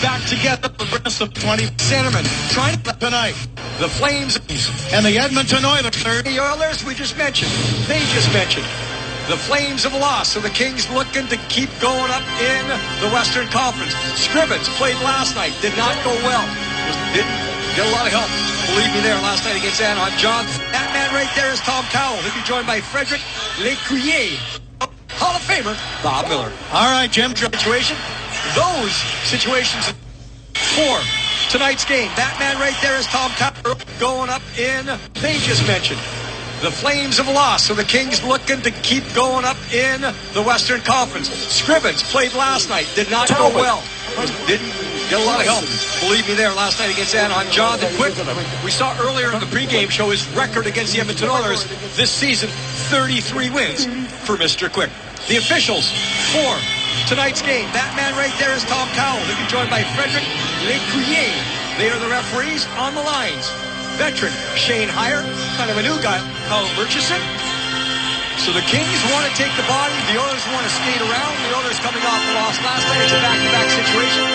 back together for the rest of 20. Centerman trying tonight. The Flames and the Edmonton Oilers. The Oilers we just mentioned. They just mentioned. The Flames have lost, so the Kings looking to keep going up in the Western Conference. Scrivens played last night. Did not go well. Didn't get a lot of help. Believe me there last night against Anaheim. John, that man right there is Tom Cowell. He'll be joined by Frederic Lécuyer. Hall of Famer, Bob Miller. All right, Jim. Situation. Those situations for tonight's game. That man right there is Tom Cowell going up in, they just mentioned. The Flames have lost, so the Kings looking to keep going up in the Western Conference. Scrivens played last night. Did not go well. Didn't get a lot of help. Believe me there last night against Anaheim. Jonathan Quick, we saw earlier in the pregame show his record against the Edmonton Oilers this season, 33 wins for Mr. Quick. The officials for tonight's game. That man right there is Tom Cowell. He'll be joined by Frederic Lécuyer. They are the referees on the lines. Veteran Shane Heyer, kind of a new guy, Kyle Murchison. So the Kings want to take the body. The Oilers want to skate around. The Oilers coming off the loss last night. It's a back-to-back situation.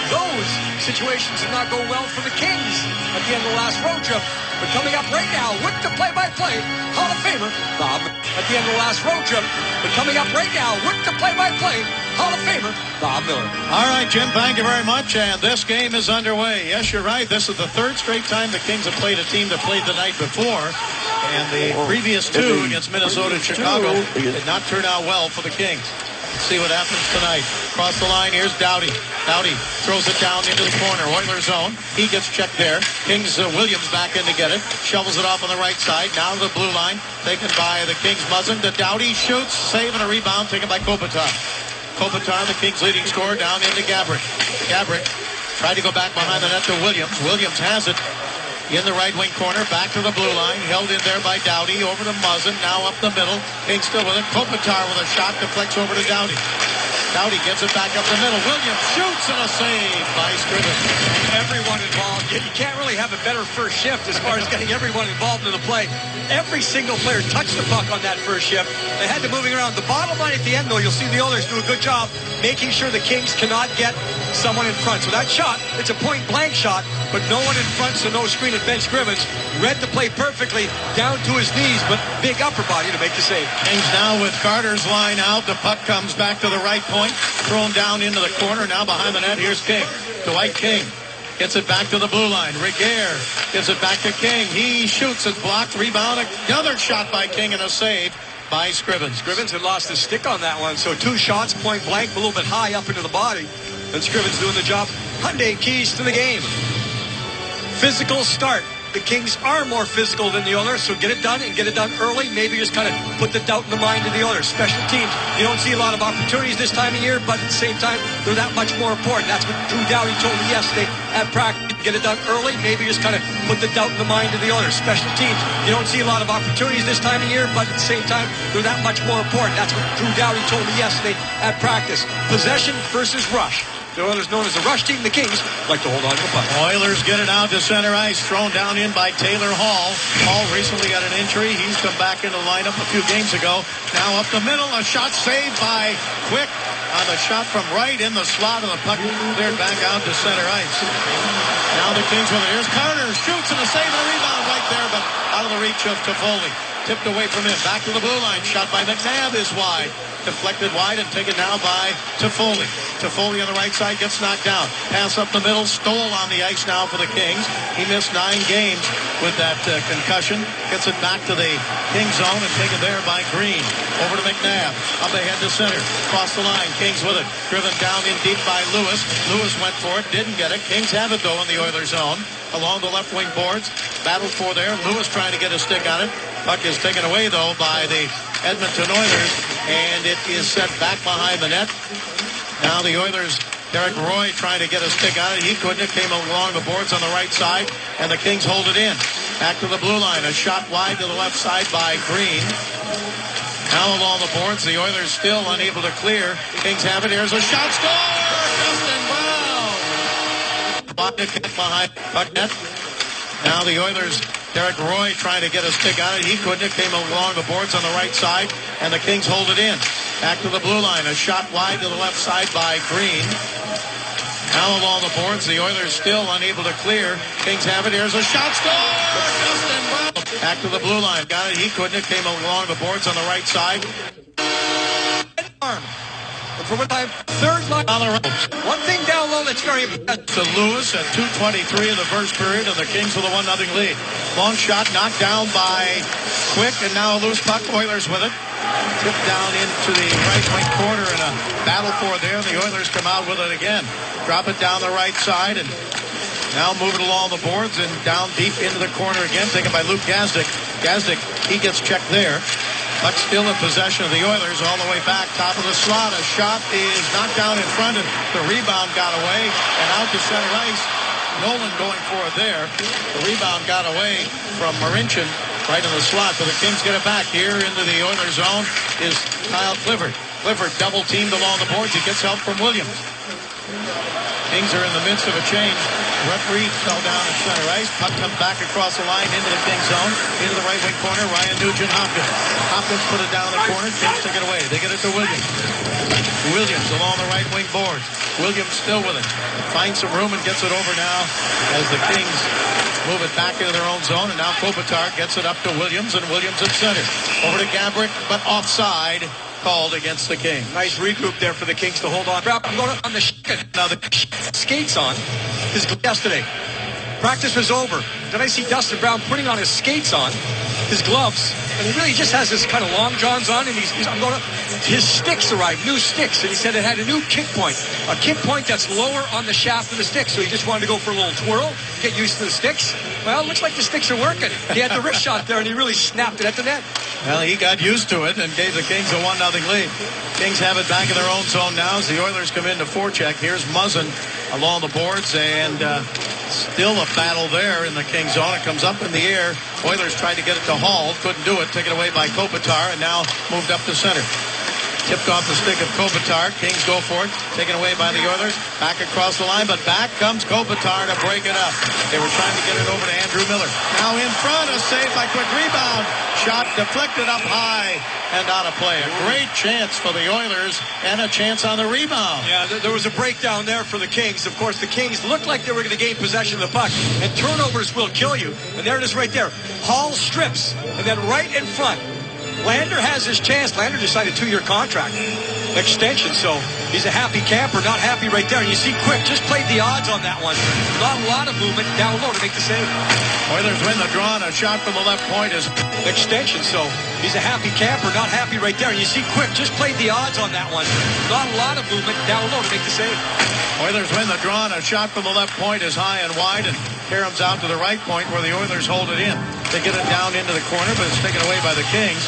Those situations did not go well for the Kings at the end of the last road trip. But coming up right now with the play-by-play, Hall of Famer, Bob. At the end of the last road trip. But coming up right now with the play-by-play, Hall of Famer, Bob Miller. All right, Jim, thank you very much. And this game is underway. Yes, you're right. This is the third straight time the Kings have played a team that played the night before. And the previous two against Minnesota and Chicago did not turn out well for the Kings. Let's see what happens tonight. Across the line, here's Doughty. Doughty throws it down into the corner. Oilers zone. He gets checked there. Kings Williams back in to get it. Shovels it off on the right side. Now to the blue line. Taken by the Kings Muzzin. To Doughty. Shoots. Save and a rebound taken by Kopitar. Kopitar, the Kings leading scorer, down into Gabrick. Gabrick tried to go back behind the net to Williams. Williams has it in the right wing corner. Back to the blue line. Held in there by Doughty. Over to Muzzin. Now up the middle. Kings still with it. Kopitar with a shot. Deflects over to Doughty. Doughty gives it back up the middle. Williams shoots and a save by Scrivens. Everyone involved. You can't really have a better first shift as far as getting everyone involved in the play. Every single player touched the puck on that first shift. They had to moving around. The bottom line at the end, though, you'll see the Oilers do a good job making sure the Kings cannot get someone in front. So that shot, it's a point-blank shot, but no one in front, so no screen at Ben Scrivens. Read the play perfectly, down to his knees, but big upper body to make the save. Kings now with Carter's line out. The puck comes back to the right point, thrown down into the corner. Now behind the net, here's King. Dwight King gets it back to the blue line. Regehr gives it back to King. He shoots. It's blocked. Rebound. Another shot by King and a save by Scrivens. Scrivens had lost his stick on that one. So two shots, point blank, a little bit high up into the body. And Scrivens doing the job. Hyundai keys to the game. Physical start. The Kings are more physical than the Oilers, so get it done and get it done early. Maybe just kind of put the doubt in the mind of the Oilers. Special teams, you don't see a lot of opportunities this time of year, but at the same time, they're that much more important. That's what Drew Doughty told me yesterday at practice. Get it done early. Maybe just kind of put the doubt in the mind of the Oilers. Special teams, you don't see a lot of opportunities this time of year, but at the same time, they're that much more important. That's what Drew Doughty told me yesterday at practice. Possession versus rush. The Oilers, known as the rush team, the Kings like to hold on to the puck. Oilers get it out to center ice, thrown down in by Taylor Hall. Hall recently got an injury. He's come back into the lineup a few games ago. Now up the middle, a shot saved by Quick on the shot from right in the slot of the puck. Cleared back out to center ice. Now the Kings with it. Here's Carter, shoots and a save and a rebound right there, but out of the reach of Toffoli. Tipped away from him. Back to the blue line. Shot by McNabb is wide. Deflected wide and taken now by Toffoli. Toffoli on the right side gets knocked down. Pass up the middle. Stoll on the ice now for the Kings. He missed 9 games with that concussion. Gets it back to the Kings zone and taken there by Green. Over to McNabb. Up ahead to center. Cross the line. Kings with it. Driven down in deep by Lewis. Lewis went for it. Didn't get it. Kings have it though in the Oilers zone. Along the left wing boards. Battled for there. Lewis trying to get a stick on it. Puck is taken away though by the Edmonton Oilers, and it is set back behind the net. Now the Oilers, Derek Roy trying to get a stick on it. He couldn't. It came along the boards on the right side, and the Kings hold it in. Back to the blue line. A shot wide to the left side by Green. Now along the boards, the Oilers still unable to clear. Kings have it. Here's a shot. Score! Justin Brown! Behind puck net. Now the Oilers, Derek Roy trying to get a stick on it. He couldn't. It came along the boards on the right side, and the Kings hold it in. Back to the blue line. A shot wide to the left side by Green. Now along the boards, the Oilers still unable to clear. Kings have it. Here's a shot. Score! Justin Brown. Back to the blue line. Got it. He couldn't. It came along the boards on the right side. Arm. For what time? Third line. One thing down low that's very important. To Lewis at 2:23 of the first period, and the Kings with a 1-0 lead. Long shot knocked down by Quick, and now a loose puck. Oilers with it. Tipped down into the right wing corner in a battle for there. The Oilers come out with it again. Drop it down the right side, and now move it along the boards and down deep into the corner again. Taken by Luke Gazdic. Gazdic, he gets checked there. Puck still in possession of the Oilers all the way back, top of the slot. A shot is knocked down in front, and the rebound got away, and out to center ice. Nolan going for it there. The rebound got away from Marincin right in the slot, but the Kings get it back. Here into the Oilers zone is Kyle Clifford. Clifford double teamed along the boards. He gets help from Williams. Kings are in the midst of a change. Referee fell down at center ice. Puck comes back across the line into the Kings zone. Into the right wing corner, Ryan Nugent-Hopkins. Hopkins put it down the corner. Kings take it away. They get it to Williams. Williams along the right wing boards. Williams still with it. Finds some room and gets it over now as the Kings move it back into their own zone. And now Kopitar gets it up to Williams, and Williams at center. Over to Gabrick, but offside called against the Kings. Nice regroup there for the Kings to hold on. I'm going on the now the skates on his yesterday. Practice was over. Then I see Dustin Brown putting on his skates on, his gloves, and he really just has this kind of long johns on, and his sticks arrived, new sticks, and he said it had a new kick point, a kick point that's lower on the shaft of the stick, so he just wanted to go for a little twirl, get used to the sticks. Well, it looks like the sticks are working. He had the wrist shot there, and he really snapped it at the net. Well, he got used to it and gave the Kings a 1-0 lead. Kings have it back in their own zone now as the Oilers come in to forecheck. Here's Muzzin along the boards, and still a battle there in the Kings zone. It comes up in the air. Oilers tried to get it to Hall, couldn't do it. Taken away by Kopitar, and now moved up to center. Tipped off the stick of Kopitar. Kings go for it. Taken away by the Oilers. Back across the line, but back comes Kopitar to break it up. They were trying to get it over to Andrew Miller. Now in front, a save by Quick. Rebound. Shot deflected up high and out of play. A great chance for the Oilers and a chance on the rebound. Yeah, there was a breakdown there for the Kings. Of course, the Kings looked like they were going to gain possession of the puck, and turnovers will kill you. And there it is right there. Hall strips, and then right in front, Lander has his chance. Lander decided a 2-year contract extension, so he's a happy camper, not happy right there. And you see Quick just played the odds on that one. Not a lot of movement down low to make the save. Oilers win the draw, and a shot from the left point is extension, so he's a happy camper, not happy right there. And you see Quick just played the odds on that one. Not a lot of movement down low to make the save. Oilers win the draw, and a shot from the left point is high and wide, and Karam's out to the right point where the Oilers hold it in. They get it down into the corner, but it's taken away by the Kings.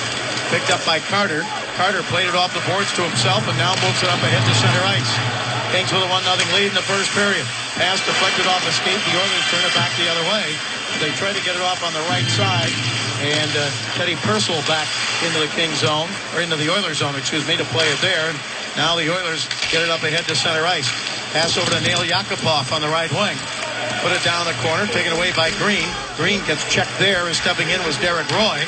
Picked up by Carter. Carter played it off the boards to himself and now moves it up ahead to center ice. Kings with a 1-0 lead in the first period. Pass deflected off the skate. The Oilers turn it back the other way. They try to get it off on the right side. And Teddy Purcell back into the Kings zone, or into the Oilers zone, excuse me, to play it there. And now the Oilers get it up ahead to center ice. Pass over to Nail Yakupov on the right wing. Put it down the corner, taken away by Green. Green gets checked there, and stepping in was Derek Roy.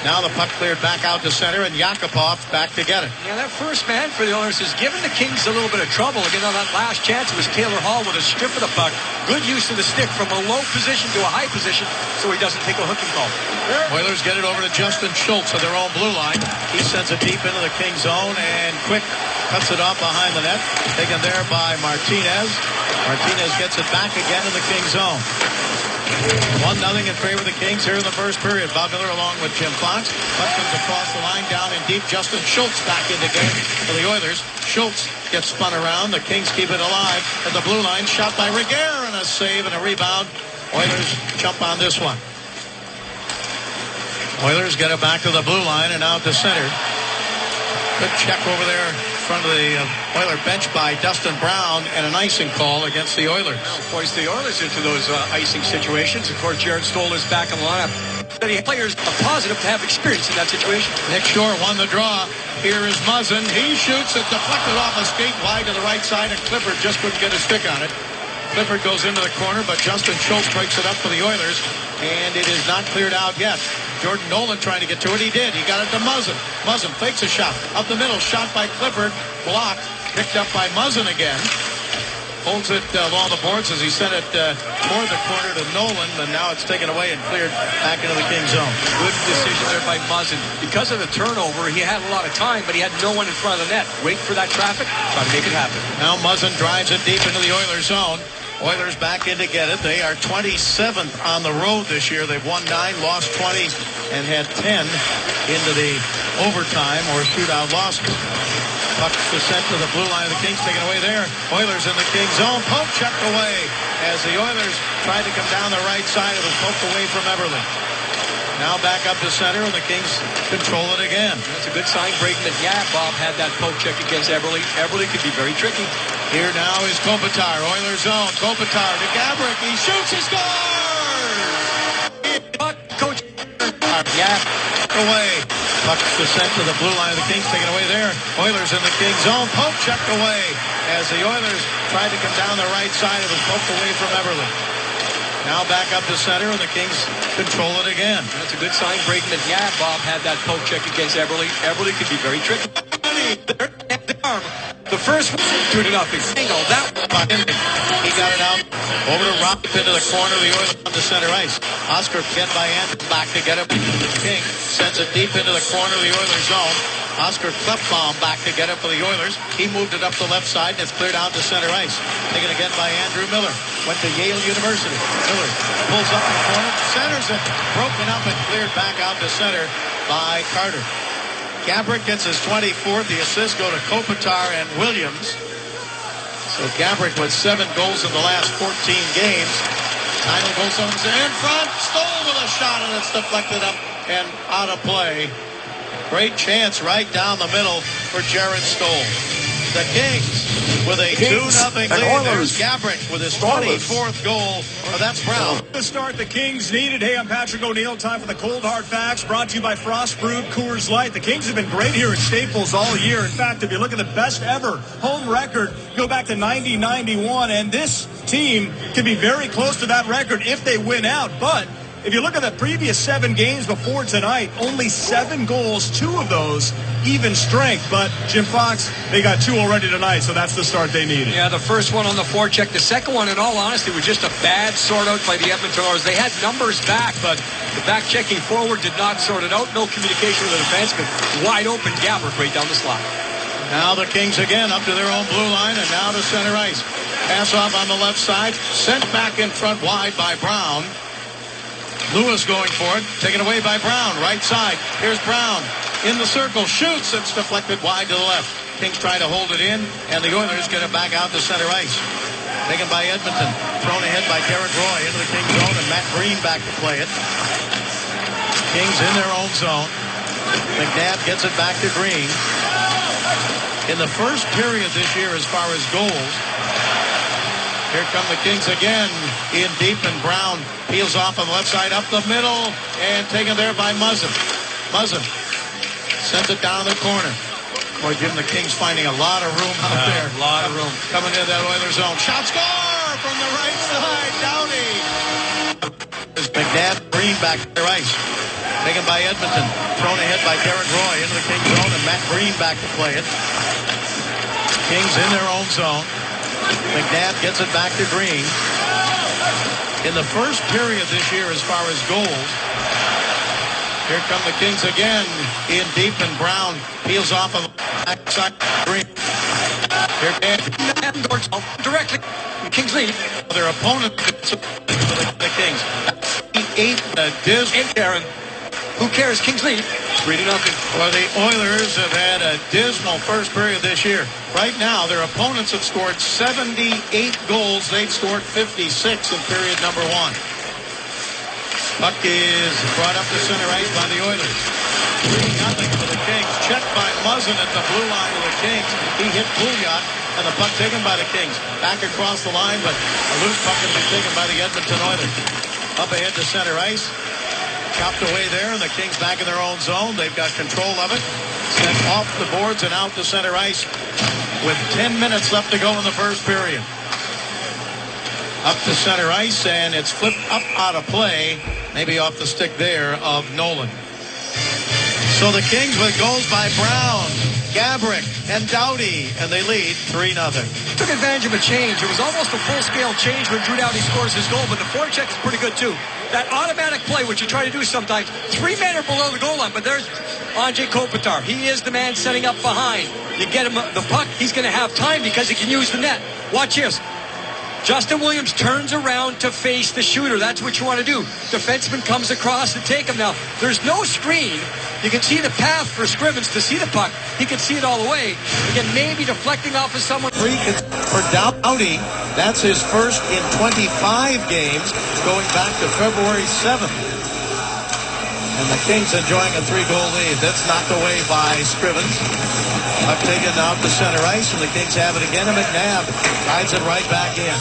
Now the puck cleared back out to center, and Yakupov back to get it. Yeah, that first man for the Oilers has given the Kings a little bit of trouble. Again, on that last chance, it was Taylor Hall with a strip of the puck. Good use of the stick from a low position to a high position, so he doesn't take a hooking call. Oilers get it over to Justin Schultz at their own blue line. He sends it deep into the Kings zone, and Quick cuts it off behind the net. Taken there by Martinez. Martinez gets it back again in the Kings zone. 1-0 in favor of the Kings here in the first period. Bob Miller along with Jim Fox. Puck comes across the line down in deep. Justin Schultz back in the game for the Oilers. Schultz gets spun around. The Kings keep it alive at the blue line. Shot by Reguer and a save and a rebound. Oilers jump on this one. Oilers get it back to the blue line and out to center. Good check over there in front of the Oiler bench by Dustin Brown, and an icing call against the Oilers. Well, points the Oilers into those icing situations. Of course, Jared Stolar's back in the lineup. The players are positive to have experience in that situation. Nick Shore won the draw. Here is Muzzin. He shoots it, deflected off a skate wide to the right side, and Clifford just couldn't get a stick on it. Clifford goes into the corner, but Justin Schultz breaks it up for the Oilers, and it is not cleared out yet. Jordan Nolan trying to get to it. He did. He got it to Muzzin. Muzzin fakes a shot. Up the middle. Shot by Clifford. Blocked. Picked up by Muzzin again. Holds it along the boards as he sent it toward the corner to Nolan, and now it's taken away and cleared back into the Kings zone. Good decision there by Muzzin. Because of the turnover, he had a lot of time, but he had no one in front of the net. Wait for that traffic, try to make it happen. Now Muzzin drives it deep into the Oilers zone. Oilers back in to get it. They are 27th on the road this year. They've won 9, lost 20, and had 10 into the overtime or shootout losses. Puck sent to the blue line of the Kings, taken away there. Oilers in the Kings zone. Poke checked away as the Oilers tried to come down the right side. It was poked away from Everly. Now back up to center, and the Kings control it again. That's a good sign. Brakeman, Bob had that poke check against Everly. Everly could be very tricky. Here now is Kopitar. Oilers zone. Kopitar to Gabrick. He shoots. He scores! Coach. Away. Puck sent to the blue line of the Kings, taken away there. Oilers in the Kings zone. Poke checked away as the Oilers tried to come down the right side. It was poked away from Everly. Now back up to center, and the Kings control it again. That's a good sign. Brakeman, Bob had that poke check against Everly. Everly could be very tricky. The first one, 2-0. Single. That one. He got it out over to Rock into the corner of the Oilers on the center ice. Oscar get by Anderson back to get it. King sends it deep into the corner of the Oilers zone. Oscar Klefbom back to get it for the Oilers. He moved it up the left side, and it's cleared out to center ice. Taken again by Andrew Miller. Went to Yale University. Miller pulls up in the corner, centers it. Broken up and cleared back out to center by Carter. Gabrick gets his 24th. The assists go to Kopitar and Williams. So Gabrick with 7 goals in the last 14 games. Final goal, someone's in front. Stoll with a shot, and it's deflected up and out of play. Great chance right down the middle for Jared Stoll. The Kings with a 2-0 lead. There's Gabrick with his 24th goal. Oh, that's Brown. The start the Kings needed. Hey, I'm Patrick O'Neill. Time for the Cold Hard Facts, brought to you by Frost Brewed Coors Light. The Kings have been great here at Staples all year. In fact, if you look at the best ever home record, go back to 90-91, and this team can be very close to that record if they win out. But if you look at the previous 7 games before tonight, only 7 goals, 2 of those even strength. But Jim Fox, they got 2 already tonight, so that's the start they needed. Yeah, the first one on the forecheck. The second one, in all honesty, was just a bad sort out by the Edmonton Oilers. They had numbers back, but the back-checking forward did not sort it out. No communication with the defenseman. Wide open Gabrick right down the slot. Now the Kings again up to their own blue line and now to center ice. Pass off on the left side. Sent back in front wide by Brown. Lewis going for it. Taken away by Brown. Right side. Here's Brown. In the circle. Shoots. It's deflected wide to the left. Kings try to hold it in, and the Oilers get it back out to center ice. Taken by Edmonton. Thrown ahead by Derek Roy into the Kings zone, and Matt Green back to play it. Kings in their own zone. McNabb gets it back to Green. In the first period this year as far as goals, here come the Kings again in deep, and Brown peels off on the left side up the middle and taken there by Muzzin. Muzzin sends it down the corner. Boy, Jim, the Kings finding a lot of room out there. A lot of room. Coming into that Oilers zone. Shot score from the right side. Downey. There's McNabb, Green back to their ice. Taken by Edmonton. Thrown ahead by Derek Roy into the Kings zone, and Matt Green back to play it. Kings in their own zone. McNabb gets it back to Green. In the first period this year as far as goals, here come the Kings again in deep, and Brown peels off on the backside. Green. Here And directly. Kings lead. their opponent the Kings. He ate the dismal. And Aaron. Who cares? Kings lead. 3-0. Well, the Oilers have had a dismal first period this year. Right now, their opponents have scored 78 goals. They've scored 56 in period number 1. Puck is brought up to center ice by the Oilers. 3-0 for the Kings. Checked by Muzzin at the blue line of the Kings. He hit Pouliot, and the puck taken by the Kings. Back across the line, but a loose puck has been taken by the Edmonton Oilers. Up ahead to center ice. Chopped away there, and the Kings back in their own zone. They've got control of it. Sent off the boards and out to center ice with 10 minutes left to go in the first period. Up to center ice, and it's flipped up out of play, maybe off the stick there of Nolan. So the Kings with goals by Brown, Gabrick and Doughty, and they lead 3-0. Took advantage of a change. It was almost a full-scale change when Drew Doughty scores his goal, but the forecheck is pretty good too. That automatic play, which you try to do sometimes, 3 men are below the goal line, but there's Andrei Kopitar. He is the man setting up behind. You get him the puck, he's going to have time because he can use the net. Watch this. Justin Williams turns around to face the shooter. That's what you want to do. Defenseman comes across to take him. Now, there's no screen. You can see the path for Scrivens to see the puck. He can see it all the way. Again, maybe deflecting off of someone. For Doughty, that's his first in 25 games, going back to February 7th. And the Kings enjoying a 3-goal lead. That's knocked away by Scrivens. Puck taken out to center ice, and the Kings have it again. And McNabb guides it right back in.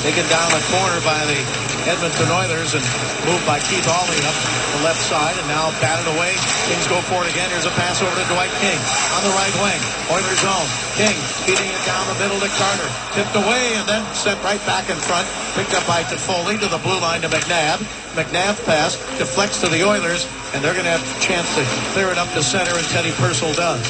Taken down the corner by the Edmonton Oilers and moved by Keith Hawley up the left side, and now batted away. Kings go for it again. Here's a pass over to Dwight King on the right wing. Oilers zone. King feeding it down the middle to Carter. Tipped away and then sent right back in front. Picked up by Toffoli to the blue line to McNabb. McNabb pass deflects to the Oilers, and they're going to have a chance to clear it up to center, and Teddy Purcell does.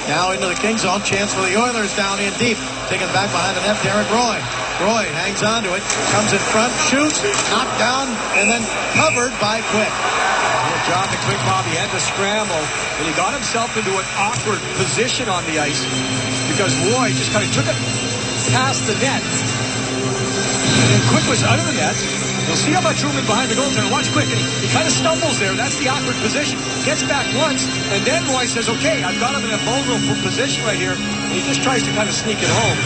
Now into the Kings zone. Chance for the Oilers down in deep. Taken back behind the net, Derek Roy. Roy hangs on to it, comes in front, shoots, knocked down, and then covered by Quick. Good job to Quick, Bob. He had to scramble, and he got himself into an awkward position on the ice because Roy just kind of took it past the net. And then Quick was out of the net. You'll see how much room in behind the goaltender. Watch Quick, and he kind of stumbles there. That's the awkward position. Gets back once, and then Roy says, okay, I've got him in a vulnerable position right here. And he just tries to kind of sneak it home.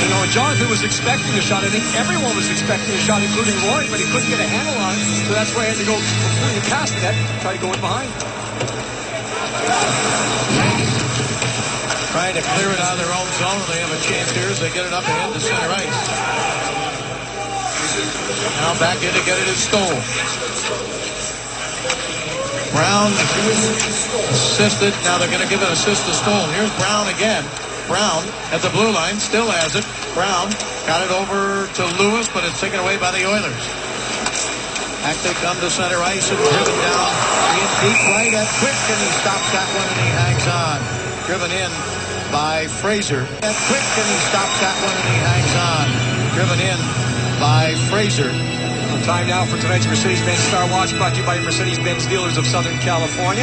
You know, Jonathan was expecting a shot. I think everyone was expecting a shot, including Roy, but he couldn't get a handle on it. So that's why he had to go completely past the net, try to go in behind. Trying to clear it out of their own zone. They have a chance here as they get it up ahead to center ice. Now back in to get it is Stoll. Brown assisted. Now they're going to give an assist to Stoll. Here's Brown again. Brown at the blue line still has it. Brown got it over to Lewis, but it's taken away by the Oilers. Back they come to center ice and driven down in deep right at Quick, and he stops that one and he hangs on. Driven in by Fraser. At Quick, and he stops that one and he hangs on. Driven in by Fraser. Time now for tonight's Mercedes-Benz Star Watch, brought to you by Mercedes-Benz dealers of Southern California.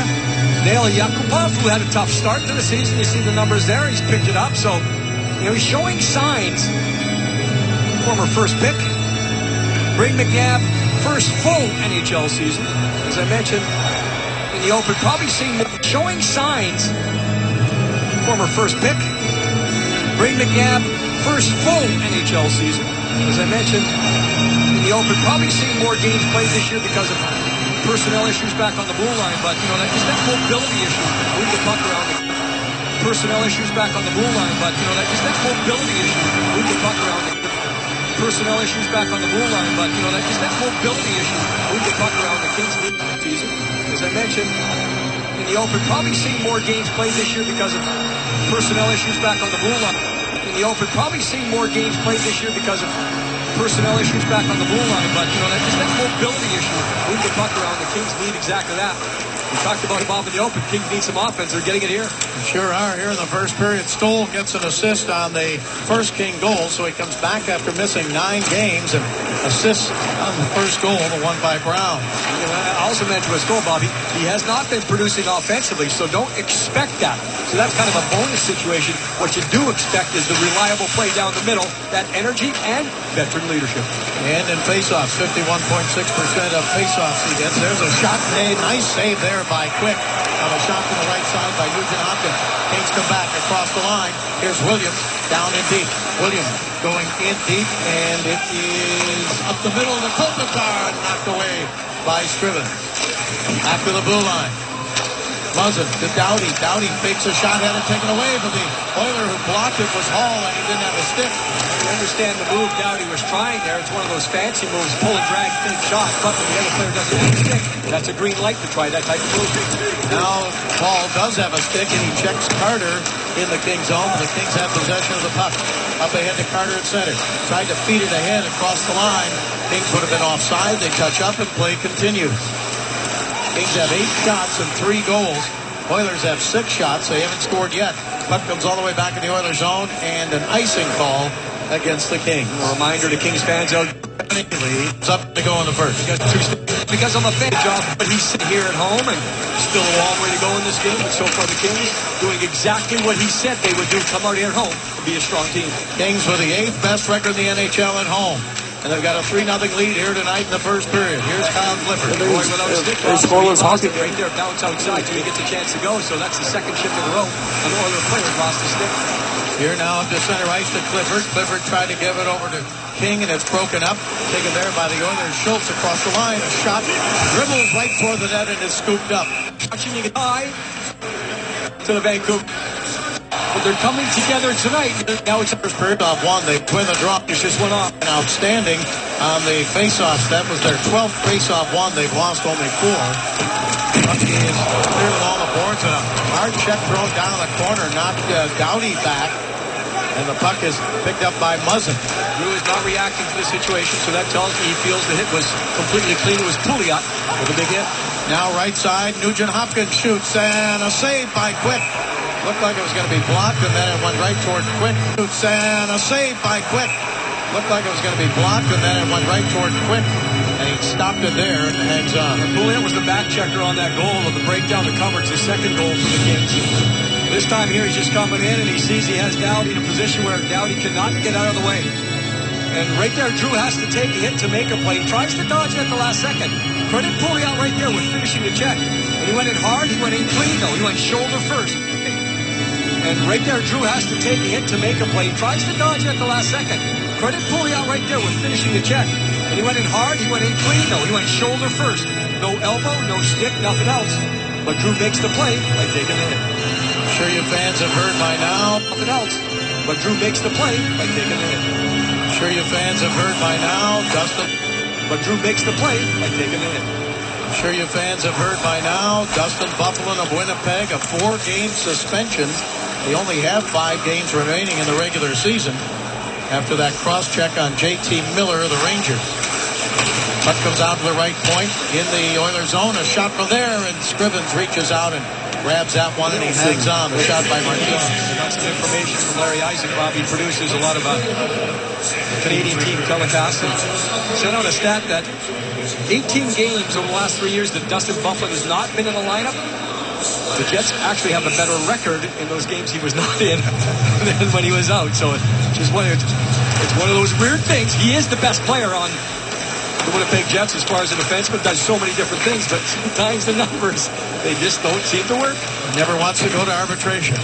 Nail Yakupov, who had a tough start to the season. You see the numbers there. He's picked it up. So, you know, he's showing signs. Former first pick. Brayden McNabb, first full NHL season. As I mentioned in the open, probably showing signs. Former first pick. Brayden McNabb, first full NHL season. As I mentioned in the open, probably seeing more games played this year because of personnel issues back on the blue line, but you know, just that mobility issue. Move the puck around. Personnel issues back on the blue line, but you know, just that mobility issue. Move the puck around. Personnel issues back on the blue line, but you know, just that mobility issue. Move the puck around the Kings season. As I mentioned in the open, probably seeing more games played this year because of personnel issues back on the blue line. In the open, probably seeing more games played this year because of personnel issues back on the blue line, but you know, just that mobility issue. Move the puck around. The Kings need exactly that. We talked about him off in the open. Kings need some offense. They're getting it here. Sure are. Here in the first period, Stoll gets an assist on the first King goal, so he comes back after missing 9 games and assists on the first goal, the one by Brown. You know, I also mentioned with Stoll, Bobby, he has not been producing offensively, so don't expect that. So that's kind of a bonus situation. What you do expect is the reliable play down the middle, that energy and veteran leadership. And in faceoffs, 51.6% of faceoffs he gets. There's a shot made. Nice save there by Quick on a shot from the right side by Nugent Hopkins. Kings come back across the line. Here's Williams down in deep. Williams going in deep, and it is up the middle of the Kopitar, knocked away by Scrivens. After the blue line. Muzzin to Doughty. Doughty fakes a shot, had it taken away, but the Oiler who blocked it was Hall, and he didn't have a stick. You understand the move Doughty was trying there. It's one of those fancy moves, pull and drag, fake shot. But when the other player doesn't have a stick, that's a green light to try that type of move. Now Hall does have a stick, and he checks Carter in the Kings zone. The Kings have possession of the puck. Up ahead to Carter at center. Tried to feed it ahead across the line. Kings would have been offside. They touch up, and play continues. Kings have 8 shots and 3 goals. Oilers have 6 shots. They haven't scored yet. Puck comes all the way back in the Oilers zone, and an icing call against the Kings. A reminder to Kings fans out. It's up to go in the first. Because I'm a fan job, but he's sitting here at home, and still a long way to go in this game. But so far, the Kings doing exactly what he said they would do. Come out here at home and be a strong team. Kings with the 8th best record in the NHL at home. And they've got a 3-0 lead here tonight in the first period. Here's Kyle Clifford. Boy, without a stick, scoreless hockey right there, bounce outside till he gets a chance to go. So that's the second shift in a row. An Oilers player lost the stick. Here now up to center ice to Clifford. Clifford tried to give it over to King, and it's broken up. Taken there by the Oilers. Schultz across the line. A shot. Dribbles right toward the net and is scooped up. Watching you get high to the Vancouver. But they're coming together tonight. Now it's first period off one. They win the drop. There's just one off. And outstanding on the face-off. That was their 12th face-off one. They've lost only 4. Bucky is clear with all the boards, and a hard check thrown down in the corner knocked Doughty back, and the puck is picked up by Muzzin. Drew is not reacting to the situation, so that tells me he feels the hit was completely clean. It was Pouliot with a big hit. Now right side, Nugent Hopkins shoots, and a save by Quick. Looked like it was going to be blocked, and then it went right toward Quick. Shoots, and a save by Quick. Looked like it was going to be blocked, and then it went right toward Quick. And he stopped it there and hangs on. Pouliot was the back checker on that goal of the breakdown to cover. It's the second goal for the Kings. This time here, he's just coming in, and he sees he has Doughty in a position where Doughty cannot get out of the way. And right there, Drew has to take a hit to make a play. He tries to dodge it at the last second. Credit Pouliot right there with finishing the check. When he went in hard, he went in clean, though. He went shoulder first. And right there, Drew has to take a hit to make a play. He tries to dodge it at the last second. Credit Pouliot right there with finishing the check. When he went in hard, he went in clean, though. He went shoulder first. No elbow, no stick, nothing else. But Drew makes the play by taking the hit. I'm sure you fans have heard by now. Nothing else. But Drew makes the play by taking the hit. I'm sure you fans have heard by now. Dustin. But Drew makes the play by taking the hit. I'm sure you fans have heard by now. Dustin Bufflin of Winnipeg, a 4-game suspension. They only have 5 games remaining in the regular season after that cross-check on J.T. Miller of the Rangers. Puck comes out to the right point in the Oilers zone. A shot from there, and Scrivens reaches out and grabs that one, and he hangs on. The shot by Martinez. I got some information from Larry Isaac. He produces a lot of Canadian team telecasts, and sent out a stat that 18 games over the last 3 years that Dustin Bufflin has not been in the lineup. The Jets actually have a better record in those games he was not in than when he was out. So it's one of those weird things. He is the best player on the Winnipeg Jets as far as a defenseman. Does so many different things, but sometimes the numbers, they just don't seem to work. Never wants to go to arbitration.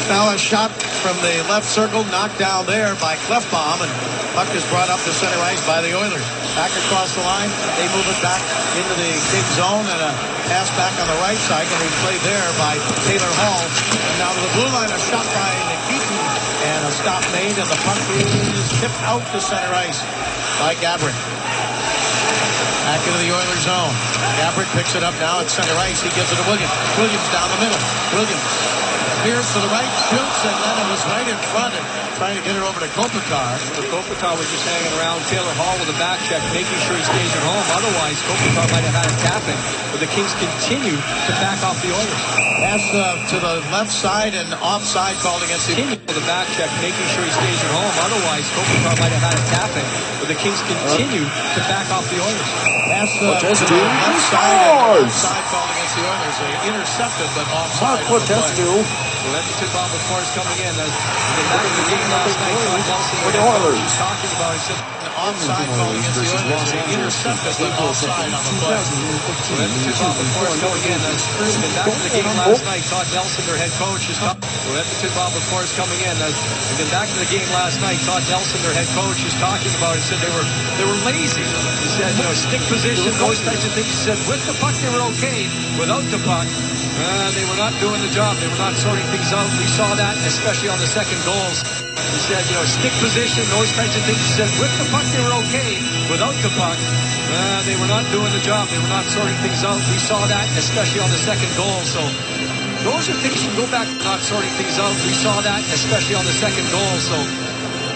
Now a shot from the left circle, knocked down there by Clefbaum, and puck is brought up to center ice by the Oilers. Back across the line, they move it back into the big zone, and a pass back on the right side, and we play there by Taylor Hall. And now to the blue line, a shot by Nikitin, and a stop made, and the puck is tipped out to center ice by Gabrick. Back into the Oilers zone. Gabrick picks it up now at center ice. He gives it to Williams. Williams down the middle. Williams veers to the right, shoots, and then it was right in front and trying to get it over to Kopitar. So Kopitar was just hanging around Taylor Hall with a back check, making sure he stays at home. Otherwise, Kopitar might have had a tap-in. But the Kings continue to back off the Oilers. Pass to the left side and offside called against the with a back check, making sure he stays at home. Otherwise, Kopitar might have had a tap-in. But the Kings continue to back off the Oilers. Pass to the left side and offside called against the Oilers. They intercepted, but offside. So Edmonton Bob, of course, coming in. They back in the game last night. For the Oilers. He's talking about it. Said, offside call against the Oilers. They intercepted, but offside on the play. So Edmonton Bob, of course, coming in. They back in the game last night. Todd Nelson, their head coach, is talking. So Edmonton Bob, of course, coming in. They've been back to the game last night. Todd Nelson, their head coach, is talking about it. Said they were lazy. He said, stick position, those types of things. He said with the puck they were okay. Without the puck, they were not doing the job. They were not sorting things out. We saw that, especially on the second goals. He said, stick position, those types of things. He said with the puck they were okay. Without the puck, they were not doing the job. They were not sorting things out. We saw that, especially on the second goal. So those are things you can go back, not sorting things out. We saw that, especially on the second goal. So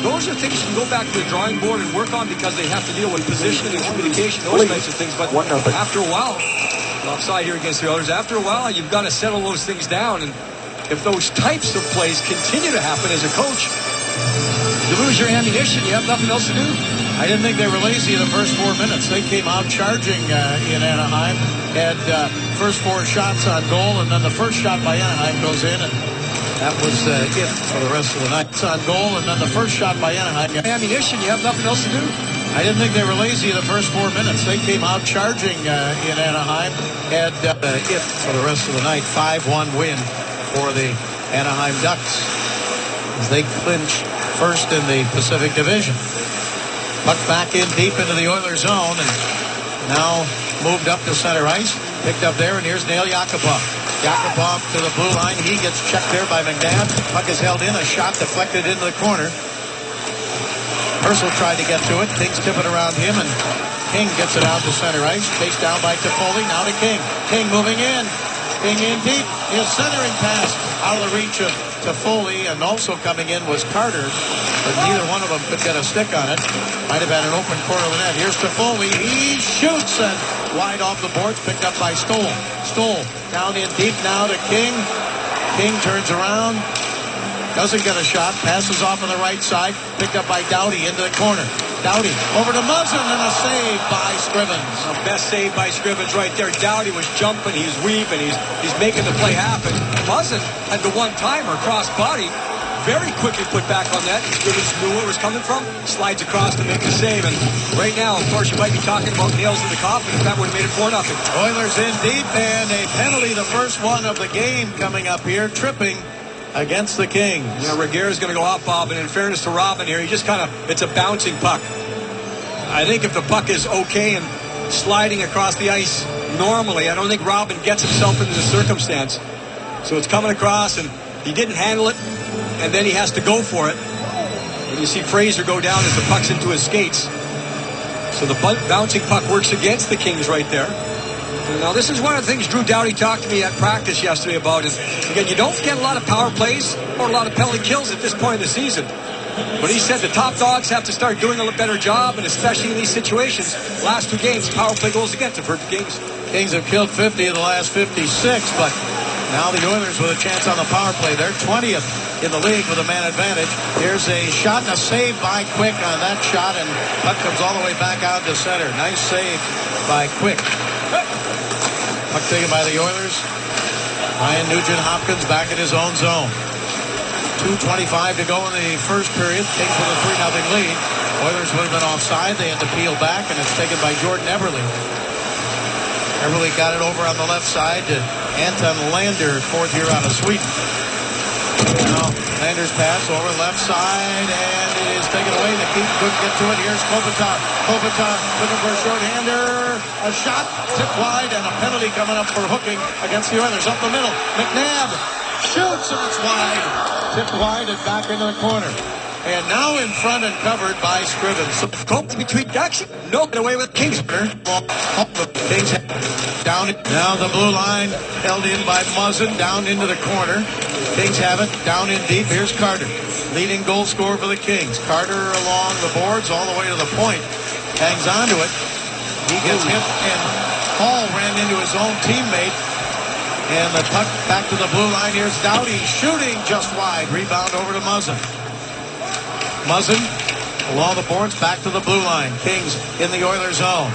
those are things you can go back to the drawing board and work on because they have to deal with positioning and communication, those types of things. But after a while, Offside here against the Oilers. After a while, you've got to settle those things down. And if those types of plays continue to happen as a coach, you lose your ammunition. You have nothing else to do. I didn't think they were lazy in the first 4 minutes. They came out charging in Anaheim. Had first 4 shots on goal, and then the first shot by Anaheim goes in, and that was it for the rest of the night. It's on goal, and then the first shot by Anaheim. Ammunition. You have nothing else to do. I didn't think they were lazy in the first 4 minutes. They came out charging in Anaheim. Had it for the rest of the night. 5-1 win for the Anaheim Ducks as they clinch first in the Pacific Division. Puck back in deep into the Oilers zone, and now moved up to center ice. Picked up there, and here's Nail Yakupov. Yakupov to the blue line. He gets checked there by McNabb. Puck is held in. A shot deflected into the corner. Purcell tried to get to it. King's tipping around him, and King gets it out to center ice. Chased down by Toffoli. Now to King. King moving in. King in deep. His centering pass out of the reach of Toffoli, and also coming in was Carter, but neither one of them could get a stick on it. Might have had an open corner of the net. Here's Toffoli. He shoots, and wide off the boards, picked up by Stoll. Stoll down in deep now to King. King turns around. Doesn't get a shot. Passes off on the right side. Picked up by Doughty into the corner. Doughty over to Muzzin, and a save by Scrivens. The best save by Scrivens right there. Doughty was jumping. He's weaving. He's making the play happen. Muzzin had the one-timer cross body. Very quickly put back on that. Scrivens knew where it was coming from. Slides across to make the save. And right now, of course, you might be talking about nails in the coffin if that would have made it 4-0. Oilers in deep, and a penalty, the first one of the game coming up here. Tripping against the Kings. Yeah, Regueira's going to go off, Bob, and in fairness to Robin here, he just it's a bouncing puck. I think if the puck is okay and sliding across the ice normally, I don't think Robin gets himself into the circumstance. So it's coming across, and he didn't handle it, and then he has to go for it. And you see Fraser go down as the puck's into his skates. So the bouncing puck works against the Kings right there. Now, this is one of the things Drew Doughty talked to me at practice yesterday about is, again, you don't get a lot of power plays or a lot of penalty kills at this point in the season. But he said the top dogs have to start doing a better job, and especially in these situations. Last 2 games, power play goals against have hurt the Kings. Kings have killed 50 of the last 56, but now the Oilers with a chance on the power play. They're 20th in the league with a man advantage. Here's a shot and a save by Quick on that shot, and puck comes all the way back out to center. Nice save by Quick. Puck taken by the Oilers. Ryan Nugent-Hopkins back in his own zone. 2:25 to go in the first period. Kings with a 3-0 lead. Oilers would have been offside. They had to peel back, and it's taken by Jordan Eberle. Eberle got it over on the left side to Anton Lander, 4th year out of Sweden. Now Lander's pass over left side, and it is taken away. The Kings couldn't get to it. Here's Kopitar. Kopitar looking for a short-hander. A shot, tipped wide, and a penalty coming up for hooking against the Oilers. Up the middle, McNabb shoots, and it's wide. Tipped wide and back into the corner. And now in front and covered by Scrivens. So Cope between Ducks, no get away with Kingsburg. Kings down now the blue line, held in by Muzzin, down into the corner. Kings have it down in deep. Here's Carter, leading goal scorer for the Kings. Carter along the boards all the way to the point, hangs onto it. He gets hit, and Hall ran into his own teammate. And the puck back to the blue line. Here's Doughty shooting just wide. Rebound over to Muzzin. Muzzin along the boards, back to the blue line. Kings in the Oilers zone.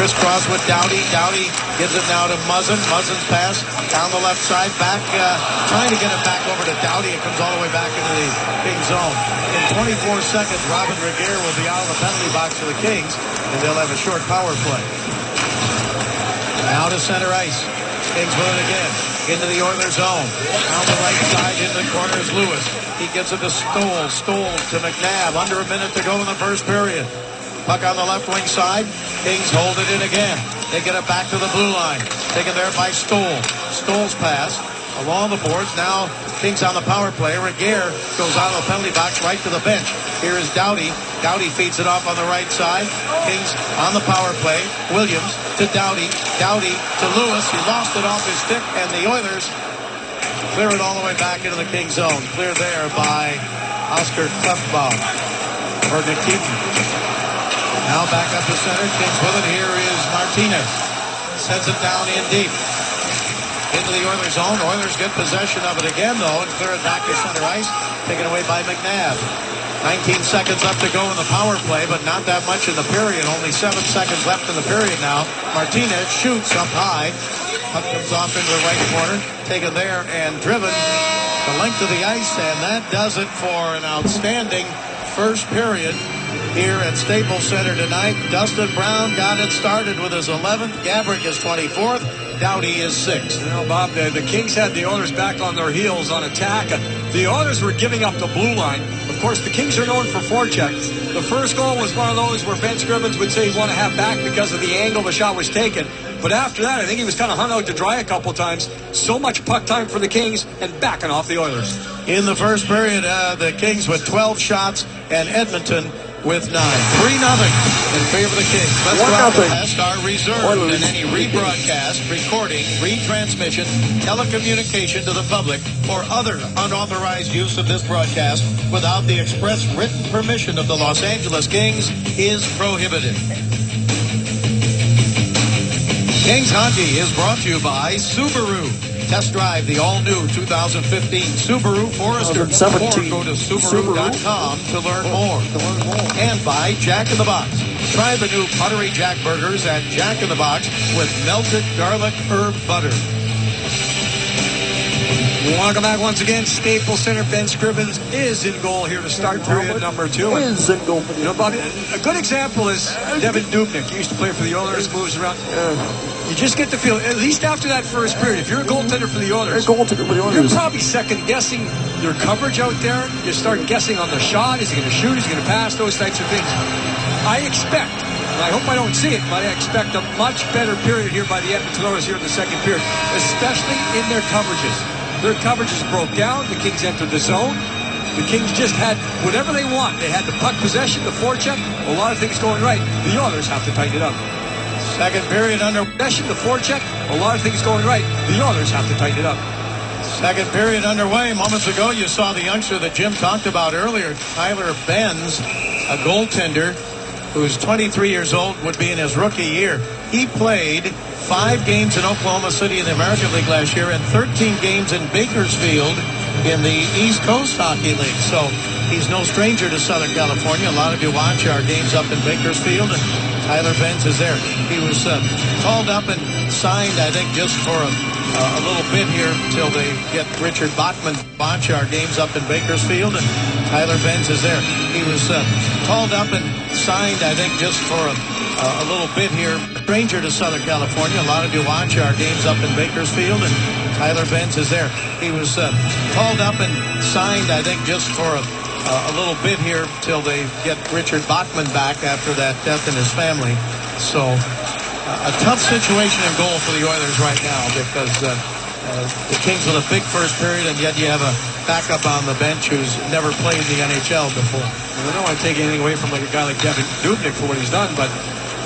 Crisscross with Doughty. Doughty gives it now to Muzzin. Muzzin's pass down the left side, back, trying to get it back over to Doughty. It comes all the way back into the Kings zone. In 24 seconds, Robin Regueira will be out of the penalty box for the Kings, and they'll have a short power play. Now to center ice. Kings with it again. Into the Oilers zone. Down the right side, into the corner is Lewis. He gets it to Stoll. Stoll to McNabb. Under a minute to go in the first period. Puck on the left wing side. Kings hold it in again. They get it back to the blue line. Taken there by Stoll. Stoll's pass along the boards. Now Kings on the power play. Regueira goes out of the penalty box right to the bench. Here is Doughty. Doughty feeds it off on the right side. Kings on the power play. Williams to Doughty. Doughty to Lewis. He lost it off his stick, and the Oilers clear it all the way back into the Kings zone. Cleared there by Oscar Klefbom or Nikitin. Now back up to center. Kings with it. Here is Martinez sends it down in deep. Into the Oilers zone. Oilers get possession of it again, though, and clear it back to center ice. Taken away by McNabb. 19 seconds up to go in the power play, but not that much in the period. Only 7 seconds left in the period now. Martinez shoots up high. Puck comes off into the right corner. Taken there and driven the length of the ice, and that does it for an outstanding first period here at Staples Center tonight. Dustin Brown got it started with his 11th. Gabrick is 24th. Doughty is 6th. You know, Bob, the Kings had the Oilers back on their heels on attack. The Oilers were giving up the blue line. Of course, the Kings are known for forechecks. The first goal was one of those where Ben Scrivens would say he'd want to have back because of the angle the shot was taken. But after that, I think he was kind of hung out to dry a couple times. So much puck time for the Kings and backing off the Oilers. In the first period, the Kings with 12 shots and Edmonton with 9. 3-0 in favor of the Kings. Let's broadcast are reserved, and any rebroadcast, recording, retransmission, telecommunication to the public, or other unauthorized use of this broadcast without the express written permission of the Los Angeles Kings is prohibited. Kings Hockey is brought to you by Subaru. Test drive the all-new 2015 Subaru Forester, or go to Subaru.com to learn more. And by Jack in the Box. Try the new Buttery Jack Burgers at Jack in the Box with melted garlic herb butter. Welcome back once again. Staples Center. Ben Scrivens is in goal here to start period number 2. Is in goal. You know, Bobby, a good example is Devin Dubnyk. He used to play for the Oilers, moves around. You just get the feel, at least after that first period, if you're a goaltender for the Oilers, you're probably second-guessing your coverage out there. You start guessing on the shot. Is he going to shoot? Is he going to pass? Those types of things. I expect, and I hope I don't see it, but I expect a much better period here by the Edmonton Oilers here in the second period, especially in their coverages. Their coverages broke down. The Kings entered the zone. The Kings just had whatever they want. They had the puck possession, the forecheck, a lot of things going right. The Oilers have to tighten it up. Second period under possession, the forecheck, a lot of things going right. The Oilers have to tighten it up. Second period underway. Moments ago, you saw the youngster that Jim talked about earlier, Tyler Benz, a goaltender who's 23 years old, would be in his rookie year. He played 5 games in Oklahoma City in the American League last year and 13 games in Bakersfield in the East Coast Hockey League. So he's no stranger to Southern California. A lot of you watch our games up in Bakersfield, and Tyler Benz is there. He was called up and signed, I think, just for a little bit here till they get Richard Bachman to watch our games up in Bakersfield, and Tyler Benz is there. He was called up and signed, I think, just for a little bit here. Stranger to Southern California. A lot of you watch our games up in Bakersfield, and Tyler Benz is there. He was called up and signed, I think, just for a little bit here till they get Richard Bachman back after that death in his family. So a tough situation in goal for the Oilers right now because the Kings with a big first period, and yet you have a backup on the bench who's never played in the NHL before. I don't want to take anything away from like a guy like Devin Dubnyk for what he's done, but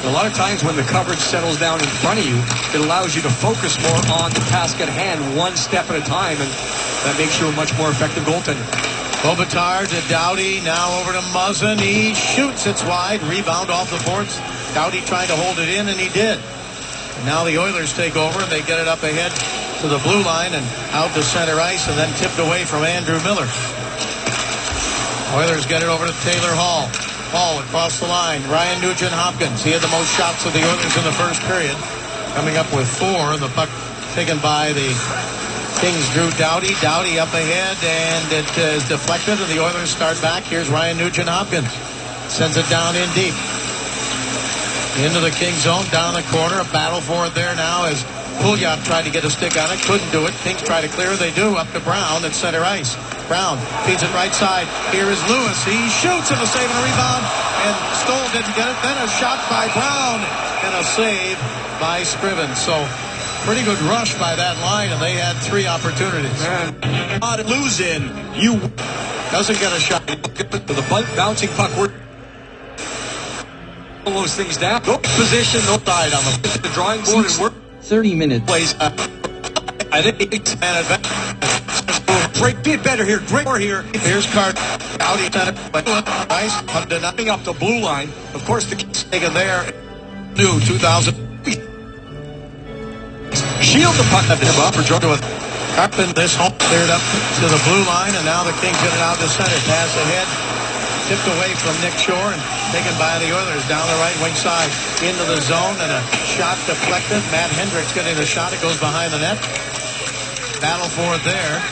a lot of times when the coverage settles down in front of you, it allows you to focus more on the task at hand, one step at a time, and that makes you a much more effective goaltender. Kopitar to Doughty, now over to Muzzin. He shoots, it's wide, rebound off the boards. Doughty trying to hold it in, and he did. And now the Oilers take over, and they get it up ahead to the blue line and out to center ice, and then tipped away from Andrew Miller. Oilers get it over to Taylor Hall. Hall across the line. Ryan Nugent-Hopkins. He had the most shots of the Oilers in the first period, coming up with 4. The puck taken by the Kings drew Doughty. Doughty up ahead, and it is deflected, and the Oilers start back. Here's Ryan Nugent-Hopkins. Sends it down in deep. Into the Kings zone, down the corner. A battle for it there now as Pouliot tried to get a stick on it. Couldn't do it. Kings try to clear. They do. Up to Brown at center ice. Brown feeds it right side. Here is Lewis. He shoots and a save and a rebound. And Stoll didn't get it. Then a shot by Brown and a save by Scrivens. So pretty good rush by that line, and they had 3 opportunities. Not lose in. You doesn't get a shot. The bouncing puck work. All those things down. Go position, no side on the drawing board and work. 30 minutes. Plays. I think it's an advantage. Great bit better here. Great more here. Here's Cart. Doughty center. Nice. Up the blue line. Of course, the Kings taken there. New 2000. shield the puck. For Georgia with up in this home, cleared up to the blue line, and now the Kings get it out to center. Pass ahead, tipped away from Nick Shore and taken by the Oilers down the right wing side into the zone, and a shot deflected. Matt Hendricks getting the shot. It goes behind the net. Battle for it there.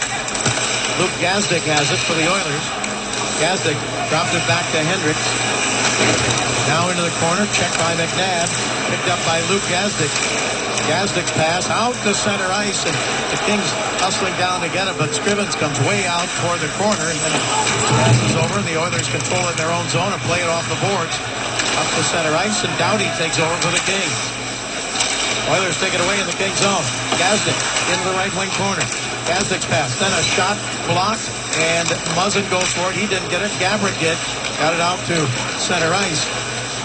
Luke Gazdic has it for the Oilers. Gazdic dropped it back to Hendricks. Now into the corner, checked by McNabb. Picked up by Luke Gazdic. Gazdic pass out to center ice, and the Kings hustling down to get it, but Scrivens comes way out toward the corner, and then passes over, and the Oilers control it in their own zone and play it off the boards. Up to center ice, and Doughty takes over for the Kings. Oilers take it away in the Kings zone. Gazdic into the right wing corner. Gazdic's pass, then a shot blocked, and Muzzin goes for it. He didn't get it. Gabrick did. Got it out to center ice.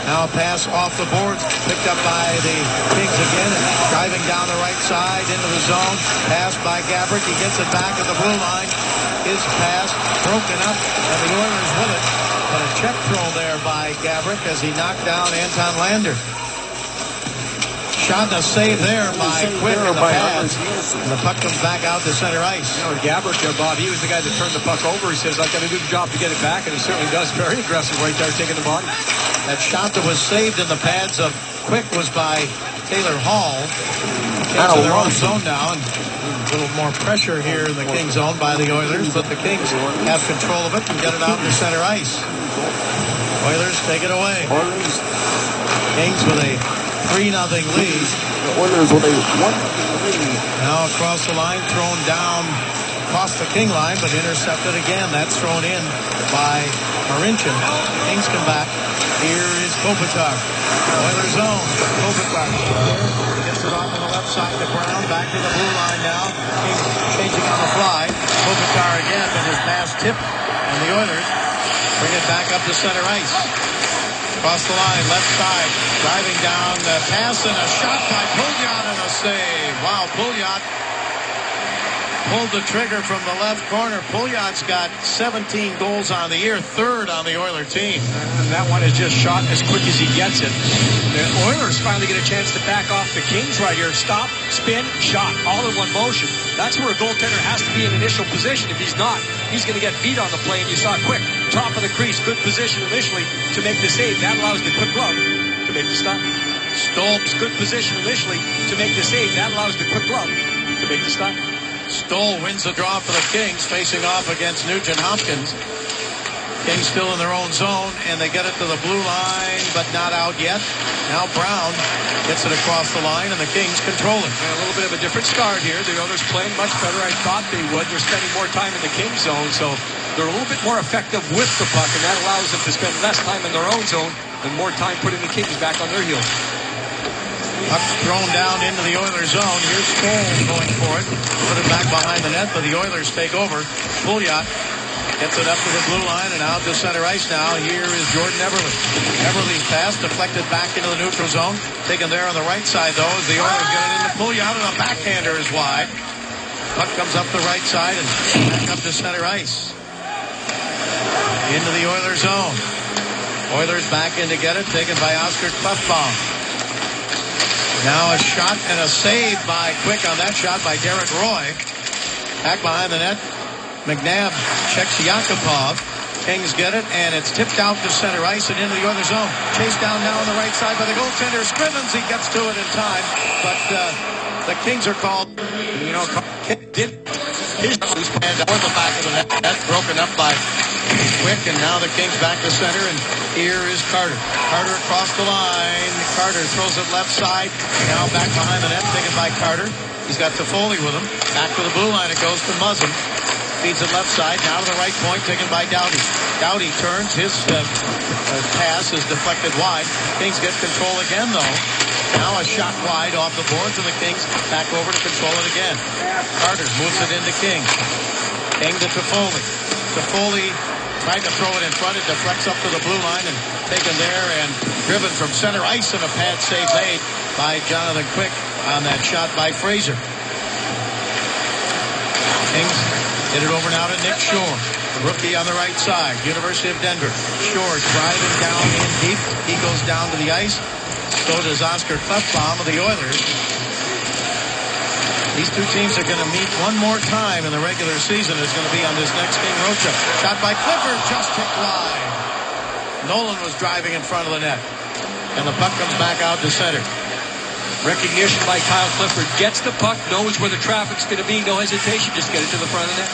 Now a pass off the boards, picked up by the Kings again, and driving down the right side into the zone. Pass by Gabrick. He gets it back at the blue line. His pass broken up, and the Oilers with it. But a check throw there by Gabrick as he knocked down Anton Lander. Shot and a save there by Quick in the pads. And the puck comes back out to center ice. You know, Gabrick, Bob, he was the guy that turned the puck over. He says, I've got to do the job to get it back, and he certainly does. Very aggressive right there, taking the body. That shot that was saved in the pads of Quick was by Taylor Hall. Kings in their own zone now, and a little more pressure here in the Kings zone by the Oilers, but the Kings have control of it and get it out to center ice. Oilers take it away. Kings with a 3-0 lead. The Oilers with a 1 lead. Now across the line, thrown down across the King line, but intercepted again. That's thrown in by Marincin. Kings come back. Here is Kopitar. Oilers zone. Kopitar gets it off on the left side to Brown. Back to the blue line now. Kings changing on the fly. Kopitar again, but his pass tipped, and the Oilers bring it back up to center ice. Across the line, left side, driving down the pass, and a shot by Pouliot and a save. Wow, Pouliot pulled the trigger from the left corner. Pouliot's got 17 goals on the year, third on the Oiler team. And that one is just shot as quick as he gets it. The Oilers finally get a chance to back off the Kings right here. Stop, spin, shot, all in one motion. That's where a goaltender has to be in initial position. If he's not, he's going to get beat on the play. And you saw Quick, top of the crease, good position initially to make the save. That allows the Quick glove to make the stop. Stolp's good position initially to make the save. That allows the Quick glove to make the stop. Stoll wins the draw for the Kings, facing off against Nugent Hopkins. Kings still in their own zone, and they get it to the blue line, but not out yet. Now Brown gets it across the line, and the Kings control it. And a little bit of a different start here. The Oilers playing much better. I thought they would. They're spending more time in the Kings zone, so they're a little bit more effective with the puck, and that allows them to spend less time in their own zone and more time putting the Kings back on their heels. Puck thrown down into the Oilers zone. Here's Stoll going for it. Put it back behind the net, but the Oilers take over. Pouliot gets it up to the blue line and out to center ice now. Here is Jordan Everly. Everly's pass deflected back into the neutral zone. Taken there on the right side, though, as the Oilers get it into Pouliot, and a backhander is wide. Puck comes up the right side and back up to center ice. Into the Oilers zone. Oilers back in to get it, taken by Oscar Klefbom. Now a shot and a save by Quick on that shot by Derek Roy. Back behind the net. McNabb checks Yakupov. Kings get it, and it's tipped out to center ice and into the Oilers zone. Chased down now on the right side by the goaltender. Scrivens, he gets to it in time, but the Kings are called. You know, did his and toward the back of the net. That's broken up by Quick, and now the Kings back to center, and here is Carter. Carter across the line. Carter throws it left side. Now back behind the net, taken by Carter. He's got Toffoli with him. Back to the blue line, it goes to Muzzin. Feeds it left side, now to the right point, taken by Doughty. Doughty turns, his pass is deflected wide. Kings get control again, though. Now a shot wide off the boards, and the Kings back over to control it again. Carter moves it into King. King to Toffoli. Toffoli tried to throw it in front. It deflects up to the blue line and taken there and driven from center ice, and a pad save made by Jonathan Quick on that shot by Fraser. Kings get it over now to Nick Shore, the rookie on the right side, University of Denver. Shore driving down in deep. He goes down to the ice. So does Oscar Klefbom of the Oilers. These two teams are going to meet one more time in the regular season. It's going to be on this next King road trip. Shot by Clifford, just kicked wide. Nolan was driving in front of the net. And the puck comes back out to center. Recognition by Kyle Clifford. Gets the puck, knows where the traffic's going to be. No hesitation, just get it to the front of the net.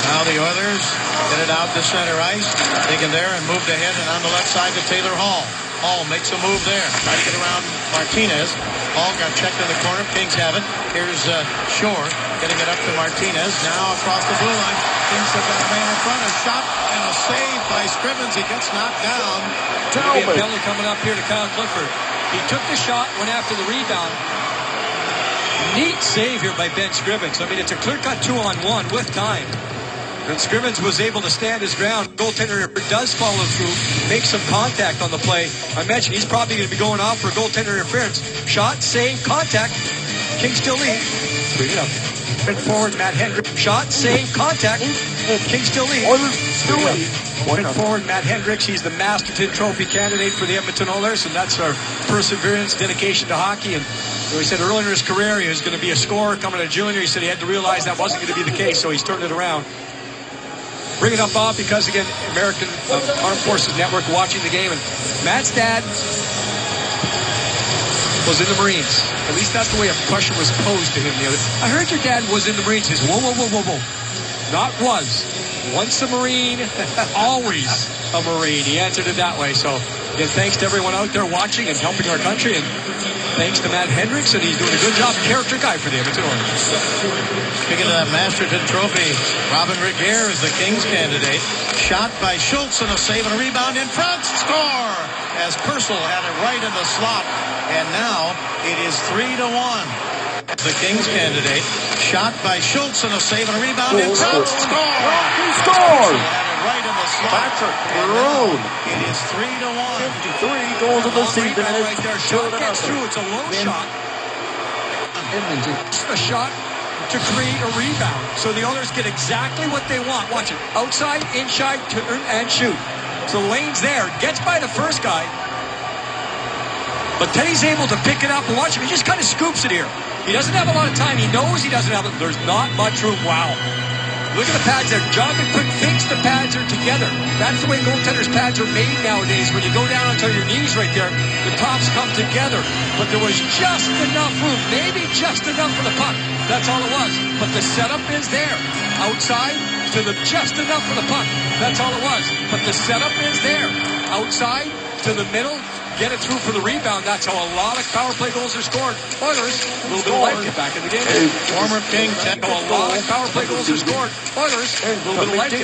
Now the Oilers get it out to center ice. Taken there and moved ahead and on the left side to Taylor Hall. Hall makes a move there. Trying to get around Martinez. Hall got checked in the corner. Kings have it. Here's Shore getting it up to Martinez. Now across the blue line. Kings have got a man in front. A shot and a save by Scrivens. He gets knocked down. There'll be a penalty coming up here to Kyle Clifford. He took the shot, went after the rebound. Neat save here by Ben Scrivens. I mean, it's a clear-cut 2-on-1 with time. And Scrivens was able to stand his ground. Goaltender does follow through, make some contact on the play. I mentioned he's probably going to be going off for goaltender interference. Shot, save, contact. Kings still lead. Bring it up. Mid forward, Matt Hendricks. Shot, save, contact. Kings still lead. Oilers still lead. Mid forward, Matt Hendricks. He's the Masterton Trophy candidate for the Edmonton Oilers, and that's our perseverance, dedication to hockey. And he said earlier in his career he was going to be a scorer coming to junior. He said he had to realize that wasn't going to be the case, so he's turned it around. Bring it up, Bob, because, again, American Armed Forces Network watching the game. And Matt's dad was in the Marines. At least that's the way a question was posed to him the other day. I heard your dad was in the Marines. He says, whoa, whoa, whoa, whoa, whoa. Not was. Once a Marine, always a Marine. He answered it that way. So, again, thanks to everyone out there watching and helping our country. And thanks to Matt Hendricks, and he's doing a good job. Character guy for the Edmonton Oilers. Speaking of that Masterton Trophy, Robin Regehr is the Kings candidate. Shot by Schultz and a save and a rebound in front. Score! As Purcell had it right in the slot. And now it is 3-1. The Kings candidate. Shot by Schultz and a save and a rebound in front. Score! He scored! Right in the slot. Patrick Maroon. It is 3-1. 53 goals in the season. Right there. Shot gets through. It's a low shot. Edmonton. A shot to create a rebound. So the Oilers get exactly what they want. Watch it. Outside, inside, turn, and shoot. So the lane's there. Gets by the first guy. But Teddy's able to pick it up and watch him. He just kind of scoops it here. He doesn't have a lot of time. He knows he doesn't have it. There's not much room. Wow. Look at the pads there. Jonathan Quick thinks the pads are together. That's the way goaltenders' pads are made nowadays. When you go down onto your knees right there, the tops come together. But there was just enough room, maybe just enough for the puck. That's all it was. But the setup is there. Outside to the just enough for the puck. That's all it was. But the setup is there. Outside to the middle. Get it through for the rebound. That's how a lot of power play goals are scored. Oilers, a little bit of life, get back in the game. Former King, how a lot of power play goals are scored. Oilers, a little bit of life,